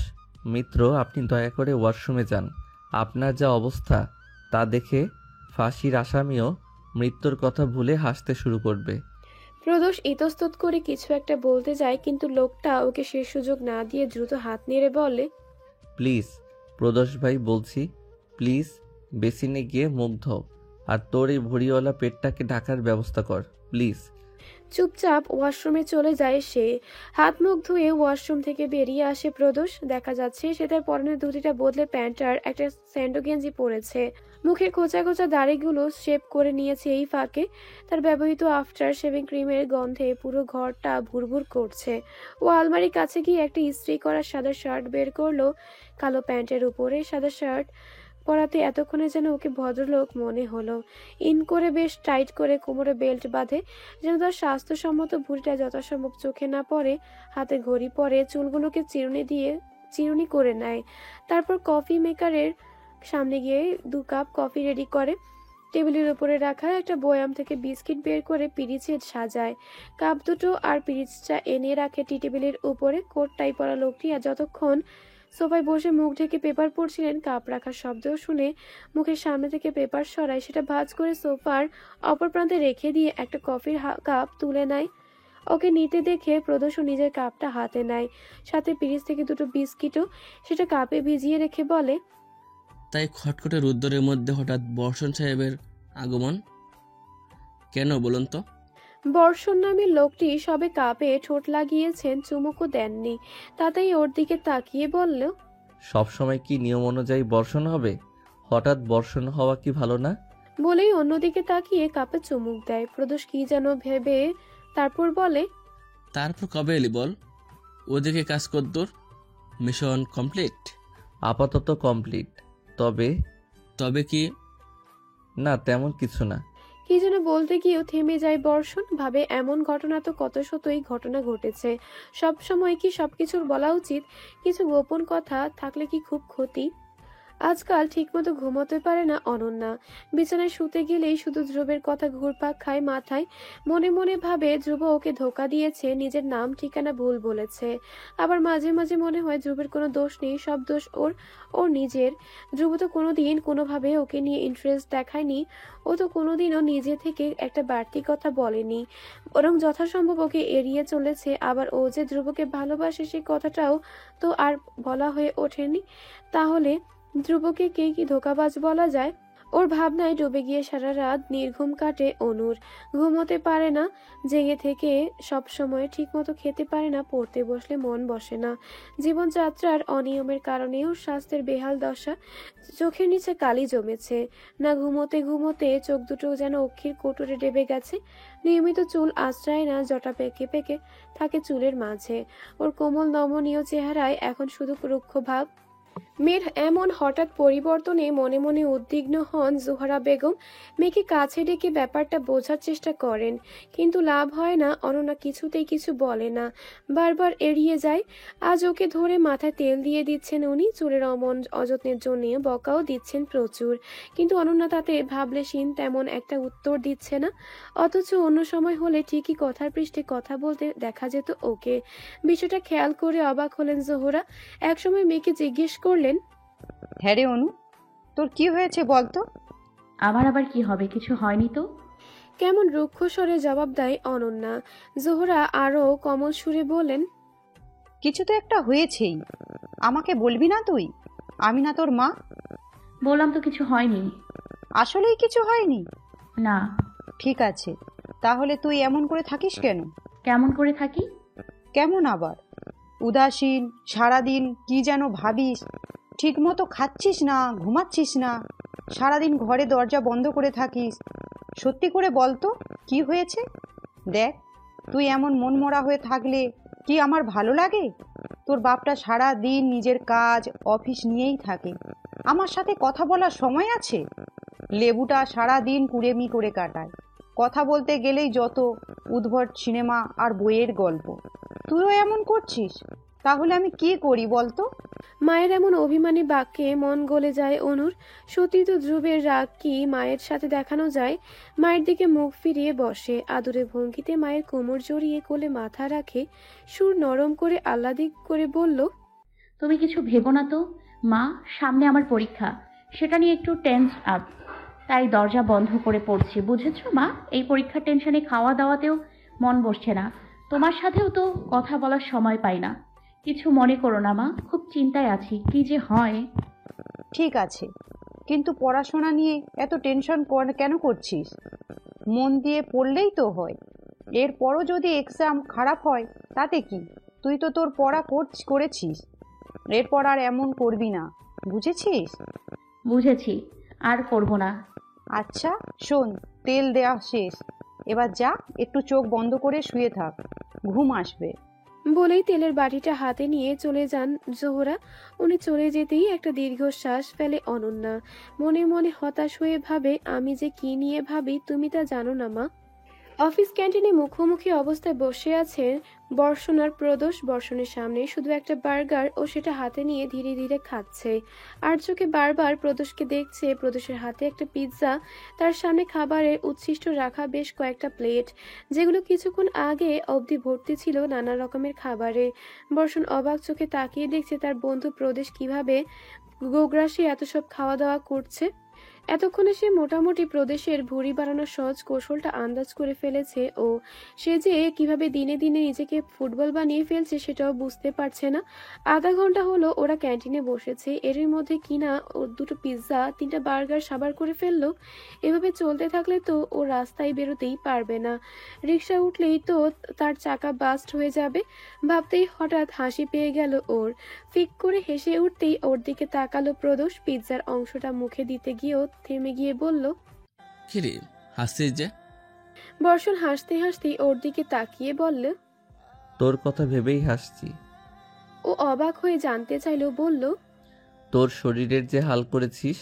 মিত্র, আপনি দয়া করে ওয়াশরুমে যান। আপনার যা অবস্থা তা দেখে ফাঁসির আসামিও মৃত্যুর কথা ভুলে হাসতে শুরু করবে। প্রদোষ ইতস্তত করে কিছু একটা বলতে যায়, কিন্তু লোকটা ওকে সে সুযোগ না দিয়ে দ্রুত হাত নেড়ে বলে, প্লিজ প্রদোষ ভাই বলছি, প্লিজ বেসিনে গিয়ে মুখ ধো, আর তোর এই ভুঁড়িওয়ালা পেটটাকে ঢাকার ব্যবস্থা কর প্লিজ। চুপচাপ ওয়াশরুমে চলে যায় সে। হাত মুখ ধুয়ে ওয়াশরুম থেকে বেরিয়ে আসে প্রদোষ। দেখা যাচ্ছে সে তার পরনের ধুতিটা বদলে প্যান্ট আর একটা স্যান্ডো গেঞ্জি পরেছে। মুখে খোঁচা খোঁচা দাড়িগুলো শেভ করে নিয়েছে এই ফাঁকে। তার ব্যবহৃত আফটার শেভিং ক্রিমের গন্ধে পুরো ঘরটা ভুরভুর করছে। ও আলমারির কাছে গিয়ে একটা ইস্ত্রি করা সাদা শার্ট বের করলো। কালো প্যান্টের উপরে সাদা শার্ট পরাতে এতক্ষণে যেন ওকে ভদ্রলোক মনে হলো। ইন করে বেশ টাইট করে কোমরে বেল্ট বাঁধে, যেন তার স্বাস্থ্যসম্মত ভুঁড়িটা যথাসম্ভব চোখে না পড়ে। হাতে ঘড়ি পরে চুলগুলোকে চিরুনি করে নেয়। তারপর কফি মেকারের সামনে গিয়ে 2 কাপ কফি রেডি করে। টেবিলের উপরে রাখা একটা বয়াম থেকে বিস্কিট বের করে পিরিচে সাজায়। কাপ দুটো আর পিরিচটা এনে রাখে টি টেবিলের উপরে। কোট টাই পরা লোকটি আর যতক্ষণ সোফায় বসে মুখ ঢেকে পেপার পড়ছিলেন, কাপ রাখার শব্দ শুনে মুখের সামনে থেকে পেপার সরায়, সেটা ভাঁজ করে সোফার অপর প্রান্তে রেখে দিয়ে একটা কফির কাপ তুলে নেয়। ওকে নিতে দেখে প্রদোষ নিজের কাপটা হাতে নেয়, সাথে পিরিচ থেকে 2টো বিস্কিটও। সেটা কাপে ভিজিয়ে রেখে বলে, তাই খটখটে রুদ্রের মধ্যে হঠাৎ বর্ষণ সাহেবের আগমন কেন বলুন তো? বর্ষণ নামের লোকটি সবে কাপে ঠোঁট লাগিয়েছেন, চুমুকও দেননি। তাতেই ওর দিকে তাকিয়ে বলল, সবসময় কি নিয়ম অনুযায়ী বর্ষণ হবে? হঠাৎ বর্ষণ হওয়া কি ভালো না? বলেই অন্যদিকে তাকিয়ে কাপে চুমুক দেয়। প্রদোষ কি যেন ভেবে তারপর বলে, তারপর কবে এলি বল? ওদিকে কাজ কদ্দুর? Mission complete? আপাতত কমপ্লিট। তবে কি? না, তেমন কিছু না। কি যেন বলতে গিয়েও থেমে যায় বর্ষণ। ভাবে এমন ঘটনা তো কত শতই ঘটনা ঘটেছে। সব সময় কি সবকিছুর বলা উচিত? কিছু গোপন কথা থাকলে কি খুব ক্ষতি? আজকাল ঠিকমতো ঘুমোতে পারে না অনন্যা। বিছানায় শুতে গেলেই শুধু ধ্রুবের কথা ঘুরপাক খায় মাথায়। মনে মনে ভাবে ধ্রুব ওকে ধোকা দিয়েছে, নিজের নাম ঠিকানা ভুল বলেছে। আবার মাঝে মাঝে মনে হয় ধ্রুবের কোনো দোষ নেই, সব দোষ ওর নিজের। ধ্রুব তো কোনোদিন কোনোভাবে ওকে নিয়ে ইন্টারেস্ট দেখায়নি। ও তো কোনোদিনও নিজে থেকে একটা বাড়তি কথা বলেনি, বরং যথাসম্ভব ওকে এড়িয়ে চলেছে। আবার ও যে ধ্রুবকে ভালোবাসে সে কথাটাও তো আর বলা হয়ে ওঠেনি। তাহলে ধ্রুবকে কে কি ধোঁকাবাজ বলা যায়? ওর ভাবনায় ডুবে গিয়ে সারা রাত নির্ঘুম কাটে অনুর। ঘুমোতে পারে না, জেগে থেকে সব সময় ঠিক মতো খেতে পারে না, পড়তে বসলে মন বসে না। জীবনযাত্রার অনিয়মের কারণে ওর স্বাস্থ্যের বেহাল দশা। চোখের নিচে কালি জমেছে। না ঘুমোতে ঘুমোতে চোখ দুটো যেন অক্ষির কোটরে ডেবে গেছে। নিয়মিত চুল আশ্রয় না, জটা পেকে পেকে থাকে চুলের মাঝে। ওর কোমল নমনীয় চেহারায় এখন শুধু রুক্ষ ভাব। মেয়ের এমন হঠাৎ পরিবর্তনে মনে মনে উদ্বিগ্ন হন জোহরা বেগম। মেয়েকে কাছে ডেকে ব্যাপারটা বোঝার চেষ্টা করেন, কিন্তু লাভ হয় না। অনন্যা কিছুতেই কিছু বলে না, বারবার এড়িয়ে যায়। আজ ওকে ধরে মাথায় তেল দিয়ে দিচ্ছেন উনি, চুলের অযত্নের জন্য বকাও দিচ্ছেন প্রচুর, কিন্তু অনন্যা তাতে ভাবলেশীন তেমন একটা উত্তর দিচ্ছে না। অথচ অন্য সময় হলে ঠিকই কথার পৃষ্ঠে কথা বলতে দেখা যেত ওকে। বিষয়টা খেয়াল করে অবাক হলেন জোহরা। একসময় মেয়েকে জিজ্ঞেস করলেন, হ্যাঁ রে অনু, তোর কি হয়েছে বলতো? আমার আবার কি হবে, কিছু হয়নি তো। কেমন রুক্ষ স্বরে জবাব দেয় অনন্যা। জোহরা আরো কোমল সুরে বলেন, কিছু তো একটা হয়েছেই, আমাকে বলবি না তুই? আমি না তোর মা? বললাম তো কিছু হয়নি। আসলেই কিছু হয়নি? না। ঠিক আছে, তাহলে তুই এমন করে থাকিস কেন? কেমন করে থাকি? কেমন আবার? উদাসীন, সারাদিন কি যেন ভাবিস, ঠিক মতো খাচ্ছিস না, ঘুমাচ্ছিস না, সারাদিন ঘরে দরজা বন্ধ করে থাকিস। সত্যি করে বল তো কি হয়েছে? দেখ, তুই এমন মনমরা হয়ে থাকলে কি আমার ভালো লাগে? তোর বাপটা সারা দিন নিজের কাজ অফিস নিয়েই থাকে, আমার সাথে কথা বলার সময় আছে? লেবুটা সারা দিন কুড়েমি করে কাটায়, কথা বলতে গেলেই যত উদ্ভট সিনেমা আর বইয়ের গল্প। তুইও এমন করছিস, তাহলে আমি কি করি বলতো? মায়ের এমন অভিমানী বাক্যে মন গলে যায় অনুর। সত্যি তো ধ্রুবের রাগ কি মায়ের সাথে দেখানো যায়? মায়ের দিকে মুখ ফিরিয়ে বসে, আদুরে ভঙ্গিতে মায়ের কোমর জড়িয়ে কোলে মাথা রাখে, সুর নরম করে আহ্লাদিক করে বলল, তুমি কিছু ভেবো না তো মা, সামনে আমার পরীক্ষা, সেটা নিয়ে একটু টেন্স আপ, তাই দরজা বন্ধ করে পড়ছি, বুঝেছো মা? এই পরীক্ষার টেনশনে খাওয়া দাওয়াতেও মন বসছে না, তোমার সাথেও তো কথা বলার সময় পাই না। কিছু মনে করো না মা, খুব চিন্তায় আছি, কি যে হয়। ঠিক আছে, কিন্তু পড়াশোনা নিয়ে এত টেনশন কেন করছিস? মন দিয়ে পড়লেই তো হয়। এরপরও যদি এক্সাম খারাপ হয় তাতে কি? তুই তো তোর পড়া করেছিস, এরপর আর এমন করবি না, বুঝেছিস? বুঝেছি, আর করব না। আচ্ছা শোন, তেল দেয়া শেষ, এবার যা, একটু চোখ বন্ধ করে শুয়ে থাক, ঘুম আসবে। বলেই তেলের বাটিটা হাতে নিয়ে চলে যান জোহরা। উনি চলে যেতেই একটা দীর্ঘশ্বাস ফেলে অনন্যা। মনে মনে হতাশ হয়ে ভাবে, আমি যে কি নিয়ে ভাবি তুমি তা জানো না মা। অফিস ক্যান্টিনে মুখোমুখি অবস্থায় বসে আছেন বর্ষণ আর প্রদোষ। বর্ষণের সামনে শুধু একটা বার্গার ও সেটা হাতে নিয়ে ধীরে ধীরে খাচ্ছে। আর চোখে বারবার প্রদোষকে দেখছে। প্রদোষের হাতে একটা পিৎজা, তার সামনে খাবারের উচ্ছিষ্ট রাখা বেশ কয়েকটা প্লেট, যেগুলো কিছুক্ষণ আগে অবধি ভর্তি ছিল নানা রকমের খাবারে। বর্ষণ অবাক চোখে তাকিয়ে দেখছে তার বন্ধু প্রদেশ কিভাবে গোগ্রাসে এত সব খাওয়া দাওয়া করছে। এতক্ষণে সে মোটামুটি প্রদেশের ভুঁড়ি বাড়ানোর সহজ কৌশলটা আন্দাজ করে ফেলেছে ও সে যে কিভাবে দিনে দিনে নিজেকে ফুটবল বানিয়ে ফেলছে সেটাও বুঝতে পারছে না। আধা ঘন্টা হলো ওরা ক্যান্টিনে বসেছে, এর মধ্যে কিনা ও দুটো পিৎজা, 3টা বার্গার সাবার করে ফেললো। এভাবে চলতে থাকলে তো ও রাস্তায় বেরোতেই পারবে না, রিক্সা উঠলেই তো তার চাকা বাস্ট হয়ে যাবে। ভাবতেই হঠাৎ হাসি পেয়ে গেল ওর। ফিক করে হেসে উঠতেই ওর দিকে তাকালো প্রদোষ। পিৎজার অংশটা মুখে দিতে গিয়েও থেমে গিয়ে বলল, কিরে হাসছিস যে? বর্ষণ হাসতে হাসতেই ওর দিকে তাকিয়ে বলল, তোর কথা ভেবেই হাসছি। ও অবাক হয়ে জানতে চাইলো, বলল, তোর শরীরের যে হাল করেছিস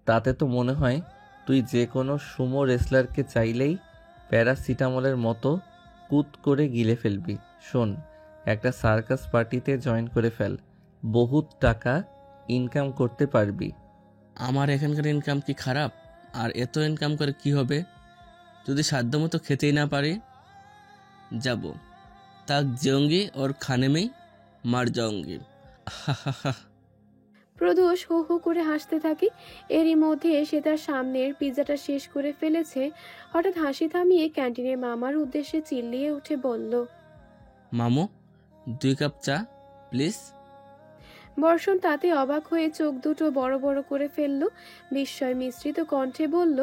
তাতে তো মনে হয় তুই যে কোনো সুমো রেসলারকে চাইলেই প্যারাসিটামলের মতো কুত করে গিলে ফেলবি। শোন, একটা সার্কাস পার্টিতে জয়েন করে ফেল, বহুত টাকা ইনকাম করতে পারবি। আমার এখানকার ইনকাম কি খারাপ? আর এত ইনকাম করে কি হবে যদি সাধ্যমতো খেতেই না পারি? যাব তাক জঙ্গি ওর খানে মেই মার জঙ্গি। প্রদোষ হো হো করে হাসতে থাকে। এরই মধ্যে সে তার সামনের পিৎজাটা শেষ করে ফেলেছে। হঠাৎ হাসি থামিয়ে ক্যান্টিনের মামার উদ্দেশ্যে চিল্লিয়ে উঠে বলল, মামু 2 কাপ চা প্লিজ। বর্ষণ তাতে অবাক হয়ে চোখ দুটো বড় বড় করে ফেলল। বিস্ময় মিশ্রিত কণ্ঠে বলল,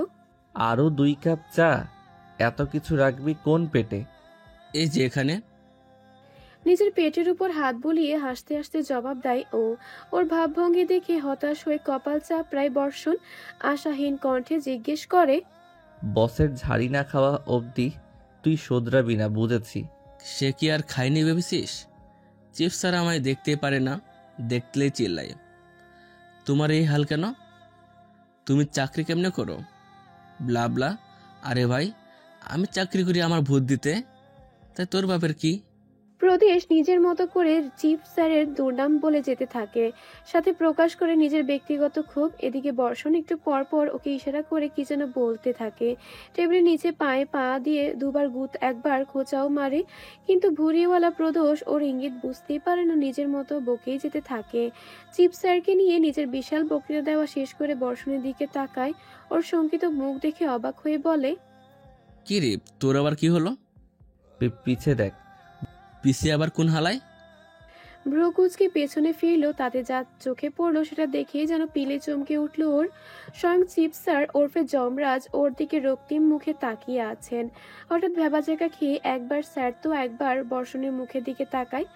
আরও 2 কাপ চা? এত কিছু রাখবি কোন পেটে? এই যে এখানে। নিজের পেটের উপর হাত বুলিয়ে হাসতে হাসতে জবাব দেয় ও। ওর ভাবভঙ্গি দেখে হতাশ হয়ে কপাল চাপড়ায় বর্ষণ। আশাহীন কণ্ঠে জিজ্ঞেস করে, বসের ঝাড়ি না খাওয়া অবধি তুই শোধরাবি না, বুঝেছি। সে কি আর খাইনি ভেবেছিস? চিফ স্যার আমায় দেখতেই পারে না, দেখলেই চিল্লাই। তোমার এই হাল কেন? তুমি চাকরি কেমনে করো? ব্লা ব্লা। আরে ভাই, আমি চাকরি করি আমার ভূত দিতে, তাই তোর বাপের কি? প্রদেশ নিজের মতো করে চিফ স্যারের দুর্নাম বলে যেতে থাকে, সাথে প্রকাশ করে নিজের ব্যক্তিগত ক্ষোভ। এদিকে বর্ষণ একটু পর পর ওকে ইশারা করে কি যেন বলতে থাকে। টেবিলের নিচে পায়ে পা দিয়ে দুবার একবার খোঁচাও মারে, কিন্তু ভুঁড়িওয়ালা প্রদোষ ওর ইঙ্গিত বুঝতেই পারে না, নিজের মতো বকেই যেতে থাকে। চিফ স্যারকে নিয়ে নিজের বিশাল বক্তৃতা দেওয়া শেষ করে বর্ষণের দিকে তাকায়। ওর শঙ্কিত মুখ দেখে অবাক হয়ে বলে, কি রে, তোর আবার কি হলো? পিছে দেখ। পিছিয়ে আবার কোন হালায়? ভ্রু কুচকে পেছনে ফিরলো, তাতে যা চোখে পড়লো সেটা দেখে যেন পিলে চমকে উঠলো ওর। স্বয়ং চিপ স্যার ওরফে যমরাজ ওর দিকে রক্তিম মুখে তাকিয়ে আছেন। হঠাৎ ভেবাচাকা খেয়ে একবার স্যার তো একবার বর্ষণের মুখের দিকে তাকায়।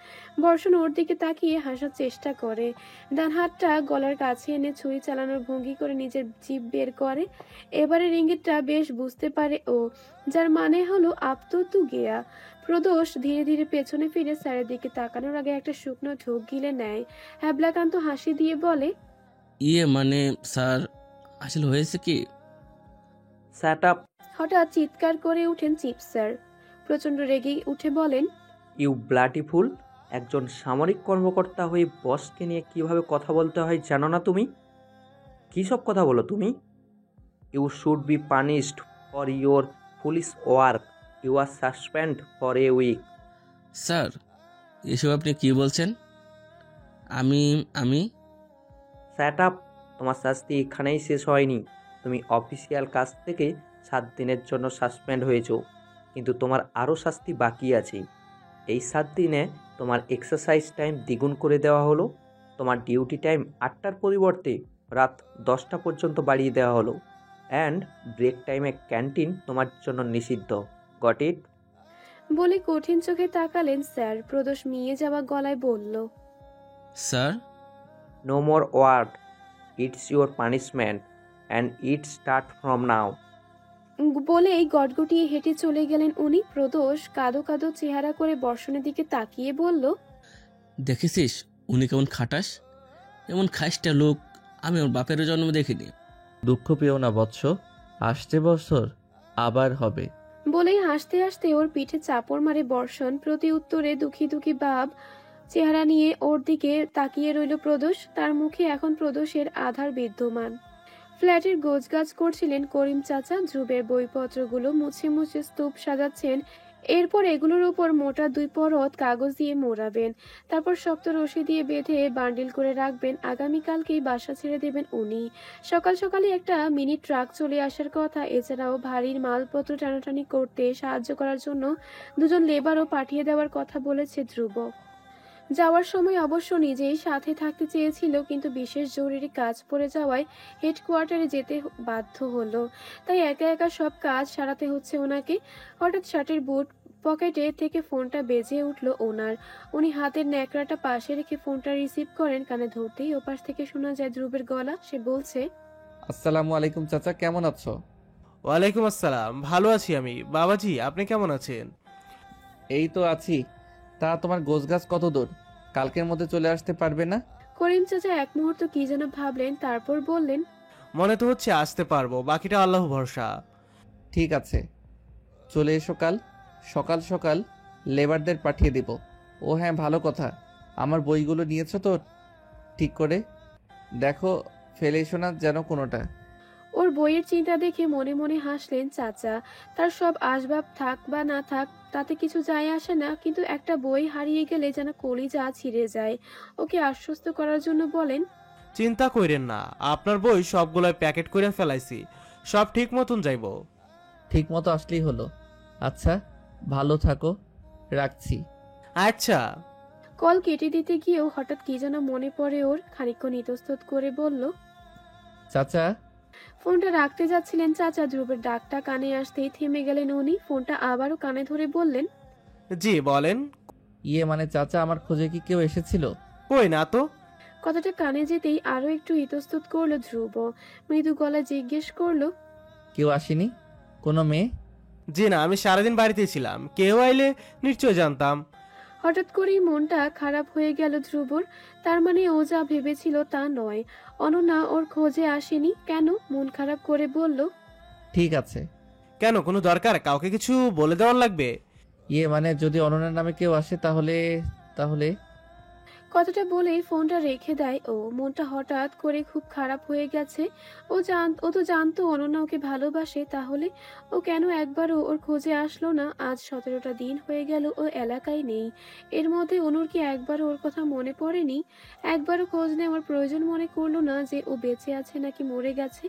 বর্ষণ ওর দিকে তাকিয়ে হাসার চেষ্টা করে, ডান হাতটা গলার কাছে এনে ছুরি চালানোর ভঙ্গি করে নিজের জিভ বের করে। এবারের ইঙ্গিতটা বেশ বুঝতে পারে ও, যার মানে হলো আপ তো গেয়া। প্রদোষ ধীরে ধীরে পেছনে ফিরে স্যারের দিকে তাকানোর আগে একটা শুকনো ঢোক গিলে নেয়। হ্যাবলাকান্ত হাসি দিয়ে বলে, মানে স্যার, আসলে হয়েছে কি? স্যাট আপ। হঠাৎ চিৎকার করে উঠেন চিপ স্যার। প্রচন্ড রেগে উঠে বলেন, ইউ ব্লাডি ফুল! একজন সামরিক কর্মকর্তা হয়ে বসকে নিয়ে কিভাবে কথা বলতে হয় জানো না তুমি? কী সব কথা বলো তুমি? You should be punished for your police work. You are suspend for a week. Sir, এসব আপনি কি বলছেন? আমি স্যাট আপ! তোমার শাস্তি এখানেই শেষ হয়নি। তুমি অফিসিয়াল কাজ থেকে 7 দিনের জন্য সাসপেন্ড হয়েছো, কিন্তু তোমার আরও শাস্তি বাকি আছে। এই 7 দিনে তোমার এক্সারসাইজ টাইম দ্বিগুণ করে দেওয়া হলো। তোমার ডিউটি টাইম 8টার পরিবর্তে রাত 10টা পর্যন্ত বাড়িয়ে দেওয়া হলো। অ্যান্ড ব্রেক টাইমে ক্যান্টিন তোমার জন্য নিষিদ্ধ। Got it? বলে কঠিন চোখে তাকালেন স্যার। প্রদোষ মিয়ে যাওয়া গলায় বলল, sir, no more word. It's your punishment and it start from now. বলেই গটগটিয়ে হেঁটে চলে গেলেন উনি। প্রদোষ কাদো কাদো চেহারা করে বর্ষণের দিকে তাকিয়ে বলল, দেখেছিস উনি কেমন খাটাস? এমন খাইসটা লোক আমি ওর বাপেরও জন্ম দেখিনি। দুঃখ পেও না বৎস, আসছে বছর আবার হবে। বলেই হাসতে হাসতে ওর পিঠে চাপড় মারে বর্ষণ। প্রতি উত্তরে দুঃখী দুঃখী ভাব চেহারা নিয়ে ওর দিকে তাকিয়ে রইল প্রদোষ। তার মুখে এখন প্রদোষের আধার বিদ্যমান। ফ্ল্যাটের গোছগাছ করছিলেন করিম চাচা। ধ্রুবের বইপত্রগুলো মুছে মুছে স্তূপ সাজাচ্ছেন। এরপর এগুলোর উপর মোটা 2 পরত কাগজ দিয়ে মোড়াবেন। তারপর শক্ত রশি দিয়ে বেঁধে বান্ডিল করে রাখবেন। আগামীকালকেই বাসা ছেড়ে দেবেন উনি। সকাল সকালে একটা মিনি ট্রাক চলে আসার কথা। এছাড়াও ভারী মালপত্র টানাটানি করতে সাহায্য করার জন্য 2জন লেবারও পাঠিয়ে দেওয়ার কথা বলেছে ধ্রুব। যাওয়ার সময় অবশ্য নিজেই সাথে থাকতে চেয়েছিল, কিন্তু বিশেষ জরুরি কাজ পড়ে যাওয়ায় হেডকোয়ার্টারে যেতে বাধ্য হলো। তাই একা একা সব কাজ সারাতে হচ্ছে ওনাকে। হঠাৎ শার্টের বুট পকেটে থেকে ফোনটা বেজে উঠল ওনার। উনি হাতের ন্যাকড়াটা পাশে রেখে ফোনটা রিসিভ করেন। কানে ধরতেই ওপাশ থেকে শোনা যায় ধ্রুবের গলা। সে বলছে, আসসালামু আলাইকুম চাচা, কেমন আছো? ওয়ালাইকুম আসসালাম, ভালো আছি আমি। বাবাজি, আপনি কেমন আছেন? এই তো আছি। তা তোমার গোছগাছ কত দূর? কালকের মধ্যে চলে আসতে পারবে না? করিম চাচা এক মুহূর্ত কি যেন ভাবলেন, তারপর বললেন, মনে তো হচ্ছে আসতে পারবো, বাকিটা আল্লাহ ভরসা। ঠিক আছে, চলে এসো কাল সকাল সকাল। লেবারদের পাঠিয়ে দেব। ও হ্যাঁ, ভালো কথা, আমার বইগুলো নিয়েছো তো? ঠিক করে দেখো, ফেলে এসো না যেন কোনোটা। ওর বইয়ের চিন্তা দেখে মনে মনে হাসলেন চাচা। তার সব আসবাব থাক বা না থাক তাতে কিছু যায় আসে না, কিন্তু একটা বই হারিয়ে গেলে যেন কলিজা ছিঁড়ে যায়। ওকে আশ্বস্ত করার জন্য বলেন, চিন্তা কইরেন না, আপনার বই সবগুলোই প্যাকেট করে ফেলাইছি, সব ঠিক মতন যাইবো। ঠিক মতো আসলেই হলো। আচ্ছা, ভালো থাকো, রাখছি। আচ্ছা। কল কেটে দিতে গিয়েও হঠাৎ কি যেন মনে পড়ে ওর। খানিকক্ষণ ইতস্তত করে বলল, চাচা। ফোনটা রাখতে যাচ্ছিলেন চাচা। ধ্রুবের ডাকটা কানে আসতেই থেমে গেলেন উনি। ফোনটা আবারও কানে ধরে বললেন, জি বলেন। মানে চাচা, আমার খোঁজে কি কেউ এসেছিল? কই না তো। কথাটা কানে যেতেই আরো একটু ইতস্তত করলো ধ্রুব। মৃদু গলা জিজ্ঞেস করলো, কেউ আসেনি? কোনো মেয়ে? জি না, আমি সারাদিন বাড়িতে ছিলাম, কেউ আইলে নিশ্চয় জানতাম। হঠাৎ করেই মনটা খারাপ হয়ে গেল ধ্রুবর। তার মানে ও যা ভেবেছিল তা নয়। অনন্যা ওর খোঁজে আসেনি কেন? মন খারাপ করে বলল, ঠিক আছে। কেন, কোনো দরকার? কাউকে কিছু বলে দেওয়ার লাগবে? মানে যদি অনন্যার নামে কেউ আসে তাহলে তাহলে কথাটা বলেই ফোনটা রেখে দেয় ও। মনটা হঠাৎ করে খুব খারাপ হয়ে গেছে। ও তো জানতো অনন্যা ওকে ভালোবাসে, তাহলে ও কেন একবারও ওর খোঁজে আসলো না? আজ 17টা দিন হয়ে গেল ও এলাকায় নেই। এর মধ্যে অনুর কি একবারও ওর কথা মনে পড়েনি? একবারও খোঁজ নেওয়ার প্রয়োজন মনে করলো না যে ও বেঁচে আছে নাকি মরে গেছে?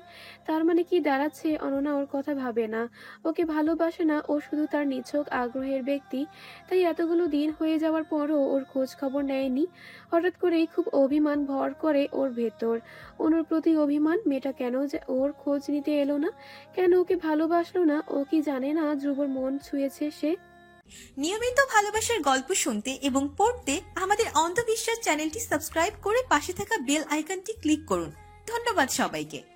তার মানে কি দাঁড়াচ্ছে, অনন্যা ওর কথা ভাবে না, ওকে ভালোবাসে না, ও শুধু তার নিছক আগ্রহের ব্যক্তি। তাই এতগুলো দিন হয়ে যাওয়ার পরও ওর খোঁজ খবর নেয়নি। হঠাৎ করেই খুব অভিমান ভর করে ওর ভেতর। অনুর প্রতি অভিমান, মেয়েটা কেন যে ওর খোঁজ নিতে এলো না, কেন ওকে ভালোবাসলো না? ও কি জানে না ধ্রুবর মন ছুঁয়েছে সে? নিয়মিত ভালোবাসার গল্প শুনতে এবং পড়তে আমাদের অন্ধবিশ্বাস চ্যানেলটি সাবস্ক্রাইব করে পাশে থাকা বেল আইকনটি ক্লিক করুন। ধন্যবাদ সবাইকে।